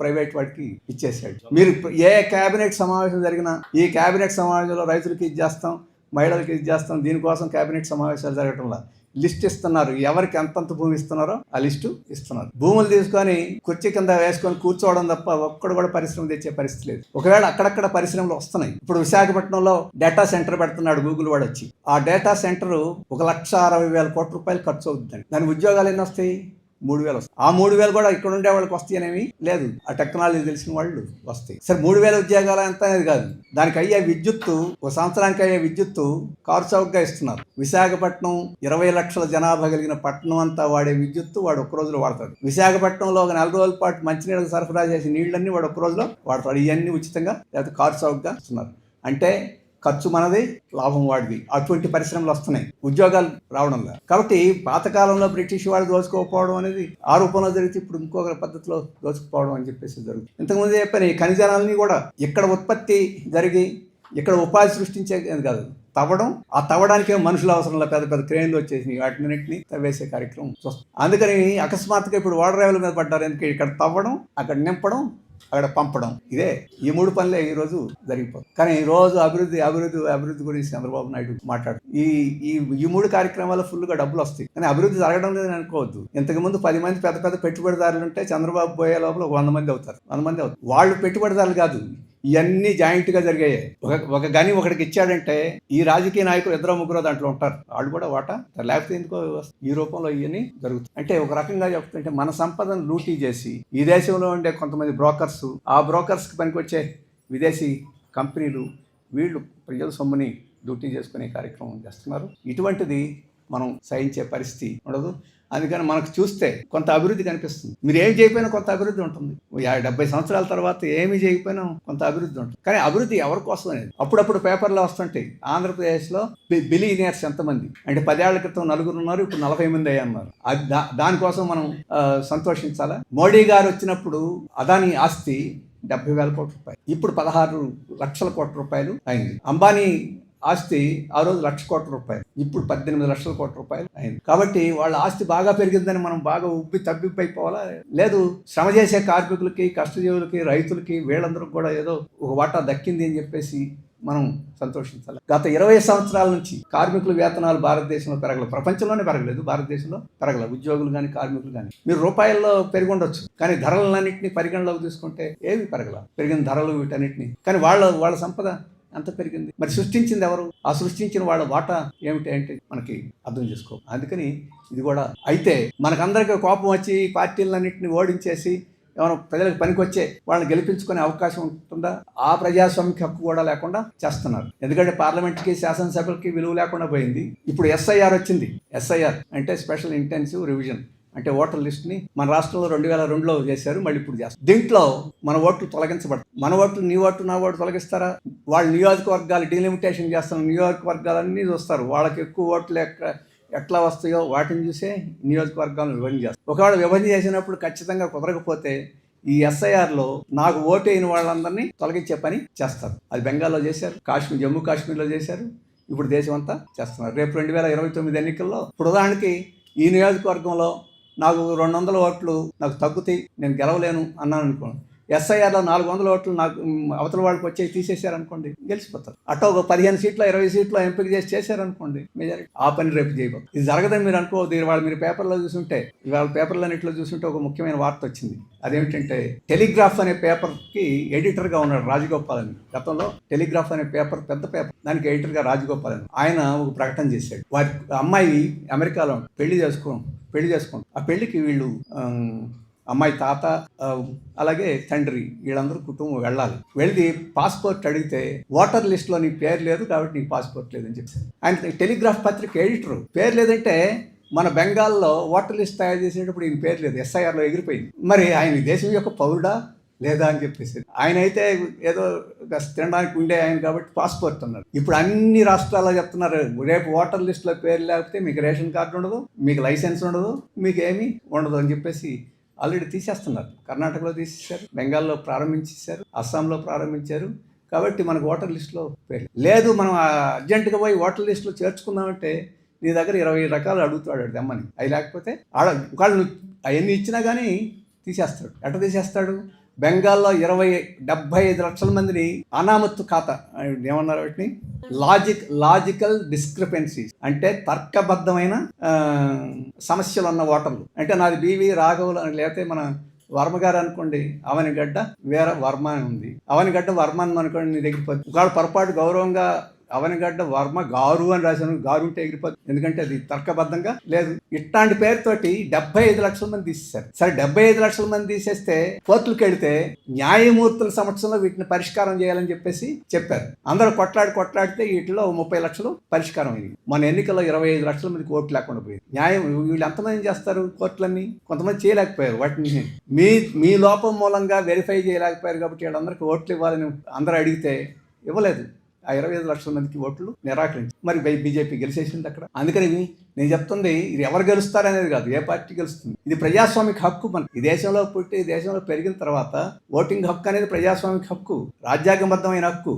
ప్రైవేట్ వాడికి ఇచ్చేసాడు. మీరు ఏ కేబినెట్ సమావేశం జరిగినా ఈ కేబినెట్ సమావేశంలో రైతులకి ఇది చేస్తాం, మహిళలకి ఇది చేస్తాం, దీనికోసం కేబినెట్ సమావేశాలు జరగటంలా లిస్ట్ ఇస్తున్నారు. ఎవరికి ఎంతంత భూమి ఇస్తున్నారో ఆ లిస్టు ఇస్తున్నారు. భూములు తీసుకొని కుర్చీ కింద వేసుకొని కూర్చోవడం తప్ప ఒక్కడు కూడా పరిశ్రమ తెచ్చే పరిస్థితి లేదు. ఒకవేళ అక్కడక్కడ పరిశ్రమలు వస్తున్నాయి. ఇప్పుడు విశాఖపట్నంలో డేటా సెంటర్ పెడుతున్నాడు గూగుల్ వాడు వచ్చి. ఆ డేటా సెంటర్ 1,60,000 కోట్ల రూపాయలు ఖర్చు అవుతుందండి. దాని ఉద్యోగాలు ఎన్ని వస్తాయి? 3,000 వస్తాయి. ఆ 3,000 కూడా ఇక్కడ ఉండే వాళ్ళకి వస్తాయనేమి లేదు. ఆ టెక్నాలజీ తెలిసిన వాళ్ళు వస్తాయి. సరే 3,000 ఉద్యోగాలు ఎంత అనేది కాదు. దానికి అయ్యే విద్యుత్తు, ఒక సంవత్సరానికి అయ్యే విద్యుత్తు కారు చౌకగా ఇస్తున్నారు. విశాఖపట్నం 20 లక్షల జనాభా కలిగిన పట్టణం అంతా వాడే విద్యుత్తు వాడు ఒక్క రోజులో వాడతాడు. విశాఖపట్నంలో ఒక 4 రోజుల పాటు మంచినీళ్ళకి సరఫరా చేసి నీళ్ళన్నీ వాడు ఒక్క రోజులో వాడతాడు. ఇవన్నీ ఉచితంగా లేకపోతే కారు చౌకగా ఇస్తున్నారు. అంటే ఖర్చు మనది, లాభం వాడిది. అటువంటి పరిశ్రమలు వస్తున్నాయి, ఉద్యోగాలు రావడం లేదు. కాబట్టి పాతకాలంలో బ్రిటిష్ వాళ్ళు దోచుకోకపోవడం అనేది ఆ రూపంలో జరిగితే ఇప్పుడు ఇంకొక పద్ధతిలో దోచుకుపోవడం అని చెప్పేసి జరుగుతుంది. ఇంతకుముందు చెప్పాను, ఈ ఖనిజాలన్నీ కూడా ఇక్కడ ఉత్పత్తి జరిగి ఇక్కడ ఉపాధి సృష్టించేది కాదు, తవ్వడం. ఆ తవ్వడానికే మనుషులు అవసరం లేదు. పెద్ద పెద్ద క్రేన్లు వచ్చేసి వాటిన్నింటినీ తవ్వేసే కార్యక్రమం చూస్తాం. అందుకని అకస్మాత్తుగా ఇప్పుడు వాటర్ రైవుల మీద పడ్డారు. ఎందుకంటే ఇక్కడ తవ్వడం, అక్కడ నింపడం, అక్కడ పంపడం, ఇదే ఈ 3 పనులే ఈరోజు జరిగిపోతుంది. కానీ ఈరోజు అభివృద్ధి గురించి చంద్రబాబు నాయుడు మాట్లాడు. ఈ 3 కార్యక్రమాలు ఫుల్గా డబ్బులు వస్తాయి, కానీ అభివృద్ధి జరగడం లేదని అనుకోవద్దు. ఇంతకుముందు 10 మంది పెద్ద పెద్ద పెట్టుబడిదారులు ఉంటే చంద్రబాబు పోయే లోపల 100 మంది అవుతారు. వాళ్ళు పెట్టుబడిదారులు కాదు, ఇవన్నీ జాయింట్గా జరిగాయి. ఒక గని ఒకటికి ఇచ్చాడంటే ఈ రాజకీయ నాయకులు 2-3 దాంట్లో ఉంటారు. వాళ్ళు కూడా వాటా, లేకపోతే ఎందుకో ఈ రూపంలో ఇవన్నీ జరుగుతాయి. అంటే ఒక రకంగా చెప్తుంటే మన సంపదను లూటీ చేసి ఈ దేశంలో ఉండే కొంతమంది బ్రోకర్స్, ఆ బ్రోకర్స్కి పనికొచ్చే విదేశీ కంపెనీలు, వీళ్ళు ప్రజల సొమ్ముని లూటీ చేసుకునే కార్యక్రమం చేస్తున్నారు. ఇటువంటిది మనం సహించే పరిస్థితి ఉండదు. అందుకని మనకు చూస్తే కొంత అభివృద్ధి కనిపిస్తుంది. మీరు ఏం చేయకపోయినా కొంత అభివృద్ధి ఉంటుంది. 70 సంవత్సరాల తర్వాత ఏమి చేయకపోయినా కొంత అభివృద్ధి ఉంటుంది. కానీ అభివృద్ధి ఎవరి కోసం అనేది అప్పుడప్పుడు పేపర్లో వస్తుంటాయి. ఆంధ్రప్రదేశ్లో బిలియనియర్స్ ఎంతమంది అంటే 10 ఏళ్ల క్రితం 4 ఉన్నారు, ఇప్పుడు 40 మంది అయ్యన్నారు. దానికోసం మనం సంతోషించాలా? మోడీ గారు వచ్చినప్పుడు అదాని ఆస్తి 70,000 కోట్ల రూపాయలు, ఇప్పుడు 16 లక్షల కోట్ల రూపాయలు అయింది. అంబానీ ఆస్తి ఆ రోజు 1,00,000 కోట్ల రూపాయలు, ఇప్పుడు 18 లక్షల కోట్ల రూపాయలు అయింది. కాబట్టి వాళ్ళ ఆస్తి బాగా పెరిగిందని మనం బాగా తబ్బిబ్బైపోవాలా? లేదు, శ్రమ చేసే కార్మికులకి, కష్టజీవులకి, రైతులకి, వీళ్ళందరికీ కూడా ఏదో ఒక వాటా దక్కింది అని చెప్పేసి మనం సంతోషించాలి. గత 20 సంవత్సరాల నుంచి కార్మికుల వేతనాలు భారతదేశంలో పెరగలేదు. ప్రపంచంలోనే పెరగలేదు, భారతదేశంలో పెరగలేదు. ఉద్యోగులు కానీ కార్మికులు కానీ మీరు రూపాయల్లో పెరిగి ఉండొచ్చు, కానీ ధరలన్నింటినీ పరిగణలోకి తీసుకుంటే ఏమి పెరగల. పెరిగిన ధరలు వీటన్నిటిని, కానీ వాళ్ళ సంపద అంత పెరిగింది. మరి సృష్టించింది ఎవరు? ఆ సృష్టించిన వాళ్ళ వాటా ఏమిటి అంటే మనకి అర్థం చేసుకో. అందుకని ఇది కూడా అయితే మనకందరికీ కోపం వచ్చి పార్టీలన్నింటినీ ఓడించేసి ఏమైనా ప్రజలకు పనికొచ్చే వాళ్ళని గెలిపించుకునే అవకాశం ఉంటుందా? ఆ ప్రజాస్వామిక హక్కు కూడా లేకుండా చేస్తున్నారు. ఎందుకంటే పార్లమెంట్కి, శాసనసభలకి విలువ లేకుండా పోయింది. ఇప్పుడు SIR వచ్చింది. SIR అంటే స్పెషల్ ఇంటెన్సివ్ రివిజన్, అంటే ఓటర్ లిస్ట్ని మన రాష్ట్రంలో 2002లో చేశారు, మళ్ళీ ఇప్పుడు చేస్తారు. దీంట్లో మన ఓట్లు తొలగించబడతాయి. మన ఓట్లు, నీ ఓటు నా ఓటు తొలగిస్తారా? వాళ్ళు నియోజకవర్గాలు డీలిమిటేషన్ చేస్తున్న నియోజకవర్గాలన్నీ చూస్తారు. వాళ్ళకి ఎక్కువ ఓట్లు ఎట్లా వస్తాయో వాటిని చూసే నియోజకవర్గాలను విభజన చేస్తారు. ఒకవేళ విభజన చేసినప్పుడు ఖచ్చితంగా కుదరకపోతే ఈ SIRలో నాకు ఓటు అయిన వాళ్ళందరినీ తొలగించే పని చేస్తారు. అది బెంగాల్లో చేశారు, జమ్మూ కాశ్మీర్లో చేశారు, ఇప్పుడు దేశం అంతా చేస్తున్నారు. రేపు 2029 ఎన్నికల్లో ఇప్పుడు ఉదాహరణకి ఈ నియోజకవర్గంలో నాకు 200 ఓట్లు నాకు తగ్గుతాయి, నేను గెలవలేను అన్నాను అనుకోండి. SIRలో 400 ఓట్లు నాకు అవతల వాళ్ళకి వచ్చి తీసేశారనుకోండి, గెలిచిపోతారు. అట్లా ఒక 15 సీట్లో 20 సీట్లో ఎంపిక చేశారనుకోండి, మెజారిటీ. ఆ పని రేపు చేయబోదు. ఇది జరగదని మీరు అనుకోవద్దు. మీరు పేపర్లో చూసుంటే, ఇవాళ పేపర్లన్నింటిలో చూసుంటే ఒక ముఖ్యమైన వార్త వచ్చింది. అదేమిటంటే టెలిగ్రాఫ్ అనే పేపర్కి ఎడిటర్గా ఉన్నాడు రాజగోపాల్ అని. గతంలో టెలిగ్రాఫ్ అనే పేపర్ పెద్ద పేపర్, దానికి ఎడిటర్గా రాజగోపాల్ అని. ఆయన ఒక ప్రకటన చేశాడు. వారి అమ్మాయి అమెరికాలో పెళ్లి చేసుకోండి. ఆ పెళ్లికి వీళ్ళు అమ్మాయి తాత అలాగే తండ్రి వీళ్ళందరూ కుటుంబం వెళ్ళాలి. వెళ్ళి పాస్పోర్ట్ అడిగితే ఓటర్ లిస్ట్లో నీ పేరు లేదు కాబట్టి నీకు పాస్పోర్ట్ లేదని చెప్పారు. ఆయన టెలిగ్రాఫ్ పత్రిక ఎడిటరు. పేరు లేదంటే మన బెంగాల్లో ఓటర్ లిస్ట్ తయారు చేసేటప్పుడు ఈయన పేరు లేదు, SIRలో ఎగిరిపోయింది. మరి ఆయన దేశం యొక్క పౌరుడా లేదా అని చెప్పేసి. ఆయన అయితే ఏదో తినడానికి ఉండే ఆయన కాబట్టి పాస్పోర్ట్ అన్నారు. ఇప్పుడు అన్ని రాష్ట్రాల్లో చెప్తున్నారు, రేపు ఓటర్ లిస్టులో పేరు లేకపోతే మీకు రేషన్ కార్డు ఉండదు, మీకు లైసెన్స్ ఉండదు, మీకు ఏమీ ఉండదు అని చెప్పేసి ఆల్రెడీ తీసేస్తున్నారు. కర్ణాటకలో తీసేశారు, బెంగాల్లో ప్రారంభించేశారు, అస్సాంలో ప్రారంభించారు. కాబట్టి మనకు ఓటర్ లిస్టులో పేరు లేదు. మనం అర్జెంటుగా పోయి ఓటర్ లిస్టులో చేర్చుకుందామంటే నీ దగ్గర 20 రకాలు అడుగుతాడు దమ్మని. అవి లేకపోతే ఒకళ్ళు అవన్నీ ఇచ్చినా కానీ తీసేస్తాడు. ఎట్లా తీసేస్తాడు? బెంగాల్లో 75 లక్షల మందిని అనామత్తు ఖాతా ఏమన్నారు వాటిని, లాజికల్ డిస్క్రిపెన్సీస్ అంటే తర్కబద్ధమైన సమస్యలు ఉన్న ఓటర్లు. అంటే నాది బివి రాఘవులు అని, లేకపోతే మన వర్మ గారు అనుకోండి, అవనిగడ్డ వేరే వర్మ అని ఉంది, అవనిగడ్డ వర్మ అని అనుకోండి, నీ దగ్గర ఒకవేళ పొరపాటు గౌరవంగా అవనిగడ్డ వర్మ గారు అని రాశాను, గారు ఉంటే ఎగిరిపోతుంది, ఎందుకంటే అది తర్కబద్ధంగా లేదు. ఇట్లాంటి పేరుతోటి 75 లక్షల మంది తీసేశారు. సరే 75 లక్షల మంది తీసేస్తే కోర్టులకు వెళితే న్యాయమూర్తుల సమక్షంలో వీటిని పరిష్కారం చేయాలని చెప్పారు. అందరూ కొట్లాడితే వీటిలో 30 లక్షలు పరిష్కారం అయింది. మన ఎన్నికల్లో 25 లక్షల మందికి ఓట్లు లేకుండా పోయింది. న్యాయం వీళ్ళు ఎంతమంది చేస్తారు కోర్టులన్నీ? కొంతమంది చేయలేకపోయారు. వాటిని మీ లోపం మూలంగా వెరిఫై చేయలేకపోయారు కాబట్టి వీళ్ళందరికీ ఓట్లు ఇవ్వాలని అందరూ అడిగితే ఇవ్వలేదు. ఆ 25 లక్షల మందికి ఓట్లు నిరాకరించి మరి బీజేపీ గెలిచేసింది అక్కడ. అందుకని నేను చెప్తుంది, ఇది ఎవరు గెలుస్తారనేది కాదు, ఏ పార్టీ గెలుస్తుంది. ఇది ప్రజాస్వామిక హక్కు. మన ఈ దేశంలో పుట్టి ఈ దేశంలో పెరిగిన తర్వాత ఓటింగ్ హక్కు అనేది ప్రజాస్వామిక హక్కు, రాజ్యాంగబద్ధమైన హక్కు.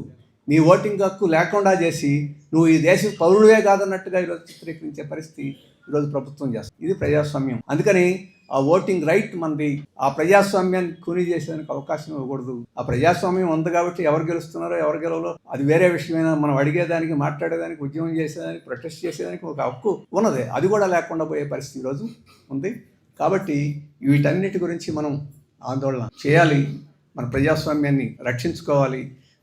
నీ ఓటింగ్ హక్కు లేకుండా చేసి నువ్వు ఈ దేశ పౌరుడివే కాదన్నట్టుగా ఈరోజు చిత్రీకరించే పరిస్థితి ఈరోజు ప్రభుత్వం చేస్తుంది. ఇది ప్రజాస్వామ్యం. అందుకని ఆ ఓటింగ్ రైట్ మనది. ఆ ప్రజాస్వామ్యాన్ని కూని చేసేదానికి అవకాశం ఇవ్వకూడదు. ఆ ప్రజాస్వామ్యం ఉంది కాబట్టి ఎవరు గెలుస్తున్నారో ఎవరు గెలవలో అది వేరే విషయమైనా, మనం అడిగేదానికి, మాట్లాడేదానికి, ఉద్యమం చేసేదానికి, ప్రొటెస్ట్ చేసేదానికి ఒక హక్కు ఉన్నది. అది కూడా లేకుండా పోయే పరిస్థితి ఈరోజు ఉంది. కాబట్టి వీటన్నిటి గురించి మనం ఆందోళన చేయాలి. మన ప్రజాస్వామ్యాన్ని రక్షించుకోవాలి.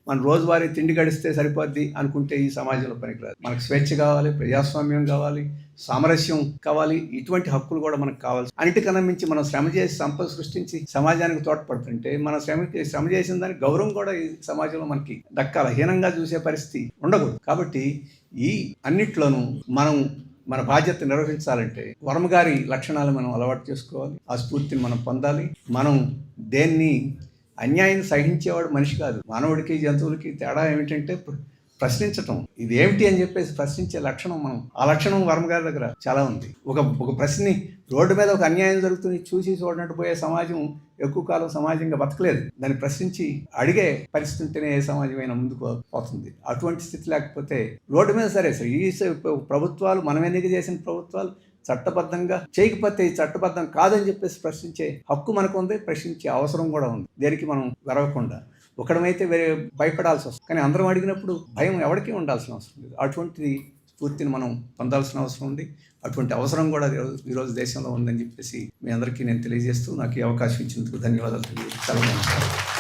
మన రోజువారీ తిండి గడిస్తే సరిపోద్ది అనుకుంటే ఈ సమాజంలో పనికిరాదు. మనకు స్వేచ్ఛ కావాలి, ప్రజాస్వామ్యం కావాలి, సామరస్యం కావాలి. ఇటువంటి హక్కులు కూడా మనకు కావాలి. అన్నిటికన్నా మించి మనం శ్రమ చేసి సంపద సృష్టించి సమాజానికి తోడ్పడుతుంటే మన శ్రమ చేసిన దానికి గౌరవం కూడా ఈ సమాజంలో మనకి దక్కాలి. హీనంగా చూసే పరిస్థితి ఉండకూడదు. కాబట్టి ఈ అన్నిట్లోనూ మనం మన బాధ్యత నిర్వహించాలంటే వర్మ గారి లక్షణాలు మనం అలవాటు చేసుకోవాలి. ఆ స్ఫూర్తిని మనం పొందాలి. మనం దేన్ని అన్యాయం సహించేవాడు మనిషి కాదు. మానవుడికి జంతువులకి తేడా ఏమిటంటే ప్రశ్నించటం. ఇది ఏమిటి అని చెప్పేసి ప్రశ్నించే లక్షణం ఆ లక్షణం వర్మ గారి దగ్గర చాలా ఉంది. ఒక ప్రశ్ని రోడ్డు మీద ఒక అన్యాయం జరుగుతుంది చూసి చూడనట్టు పోయే సమాజం ఎక్కువ కాలం సమాజంగా బతకలేదు. దాన్ని ప్రశ్నించి అడిగే పరిస్థితి ఉంటేనే ఏ సమాజమైనా ముందుకు పోతుంది. అటువంటి స్థితి లేకపోతే రోడ్డు మీద సరే ఈ ప్రభుత్వాలు, మనం ఎన్నిక చేసిన ప్రభుత్వాలు చట్టబద్ధంగా చేయకపోతే ఈ చట్టబద్ధం కాదని చెప్పేసి ప్రశ్నించే హక్కు మనకు ఉంది, ప్రశ్నించే అవసరం కూడా ఉంది. దేనికి మనం వెరవకుండా ఒకడమైతే భయపడాల్సి వస్తుంది. కానీ అందరం అడిగినప్పుడు భయం ఎవరికీ ఉండాల్సిన అవసరం లేదు. అటువంటిది స్ఫూర్తిని మనం పొందాల్సిన అవసరం ఉంది. అటువంటి అవసరం కూడా ఈరోజు దేశంలో ఉందని చెప్పేసి మీ అందరికీ నేను తెలియజేస్తూ నాకు ఈ అవకాశం ఇచ్చినందుకు ధన్యవాదాలు తెలియజేస్తాను.